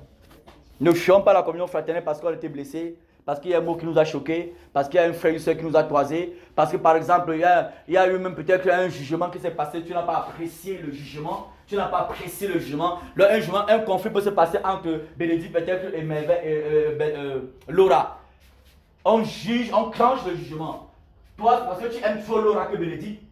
Ne fuyons pas la communion fraternelle parce qu'on a été blessé, parce qu'il y a un mot qui nous a choqué, parce qu'il y a un frère ou soeur qui nous a toisé, parce que par exemple, il y a eu même peut-être un jugement qui s'est passé, tu n'as pas apprécié le jugement. Tu n'as pas apprécié le jugement. Un conflit peut se passer entre Bénédicte peut-être et Laura. On juge, on clenche le jugement. Toi, parce que tu aimes trop Laura que Bénédicte,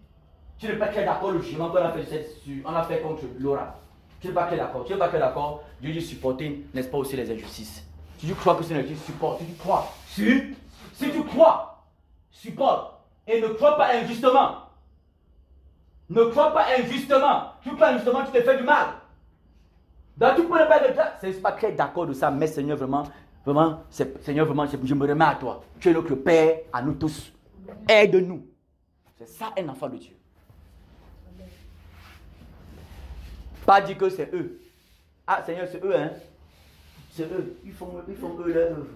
tu n'es pas très d'accord le jugement qu'on a fait contre Laura. Tu n'es pas très d'accord. Tu n'es pas très d'accord. Dieu dit supporter, n'est-ce pas, aussi les injustices. Si tu crois que c'est une injustice, supporte. Si tu crois. Si tu crois, supporte. Et ne crois pas injustement. Ne crois pas injustement. Tu crois injustement, tu te fais du mal. Donc tu peux ne pas être là. Je ne suis pas très d'accord de ça, mais Seigneur, vraiment, Seigneur, vraiment, je me remets à toi. Tu es notre Père à nous tous. Aide-nous. C'est ça un enfant de Dieu. Pas dire que c'est eux. Ah Seigneur, c'est eux, hein. C'est eux. Ils font eux leur œuvre.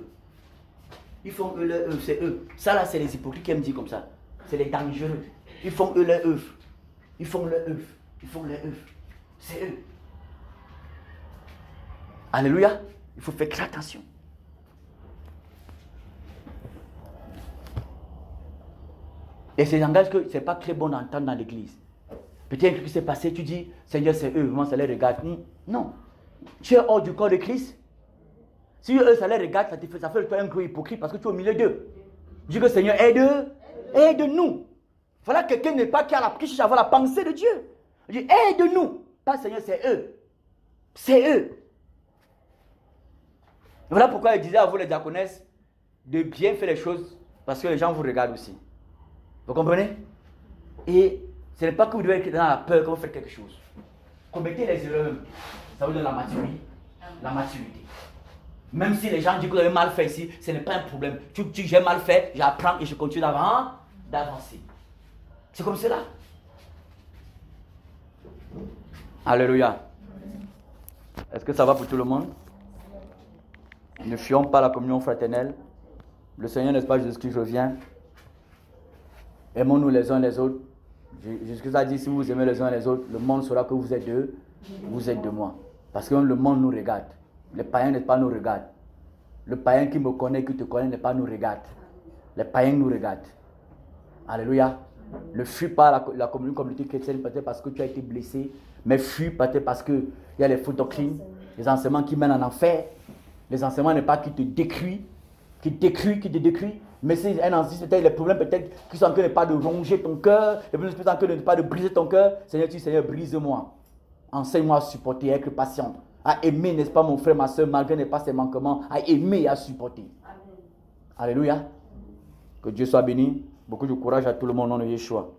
Ils font eux leur œuvre, c'est eux. Ça là, c'est les hypocrites qui aiment dire comme ça. C'est les dangereux. Ils font eux leur œuvre. Ils font leur œuvre. Ils font leur œuvre. C'est eux. Alléluia. Il faut faire très attention. Et c'est langage que ce n'est pas très bon d'entendre dans l'église. Peut-être un truc qui s'est passé, tu dis, Seigneur, c'est eux, vraiment, ça les regarde. Non. Tu es hors du corps de Christ. Si eux, ça les regarde, ça fait de toi un gros hypocrite parce que tu es au milieu d'eux. Dis que Seigneur, aide-nous. Voilà quelqu'un n'est pas qui cherche à avoir la pensée de Dieu. Il dit, aide-nous. Pas Seigneur, c'est eux. C'est eux. Voilà pourquoi il disait à vous les diaconesses de bien faire les choses parce que les gens vous regardent aussi. Vous comprenez? Et Ce n'est pas que vous devez être dans la peur quand vous faites quelque chose. Commettez les erreurs. Ça vous donne la maturité. La maturité. Même si les gens disent que vous avez mal fait ici, ce n'est pas un problème. J'ai mal fait, j'apprends et je continue d'avancer. C'est comme cela. Alléluia. Est-ce que ça va pour tout le monde? Ne fuyons pas la communion fraternelle. Le Seigneur, n'est-ce pas, Jésus-Christ revient. Aimons-nous les uns les autres. Jésus-Christ a dit, si vous aimez les uns les autres, le monde saura que vous êtes de moi. Parce que le monde nous regarde. Les païens, n'est-ce pas, nous regardent. Le païen qui me connaît, qui te connaît, n'est pas nous regarde. Les païens nous regardent. Alléluia. Ne fuis pas la communauté chrétienne peut-être parce que tu as été blessé, mais fuis peut-être parce qu'il y a les faux doctrines, les enseignements qui mènent en enfer. Les enseignements n'est pas qui te détruisent, qui te détruisent, mais c'est un enseignement, peut-être les problèmes peut-être qui sont en train de pas de ronger ton cœur, les problèmes qui sont en train de pas de briser ton cœur. Seigneur, tu dis, Seigneur, brise-moi. Enseigne-moi à supporter, à être patient, à aimer, n'est-ce pas, mon frère, ma soeur, malgré n'est pas ses manquements, à aimer et à supporter. Amen. Alléluia. Que Dieu soit béni. Beaucoup de courage à tout le monde au nom de Yeshua.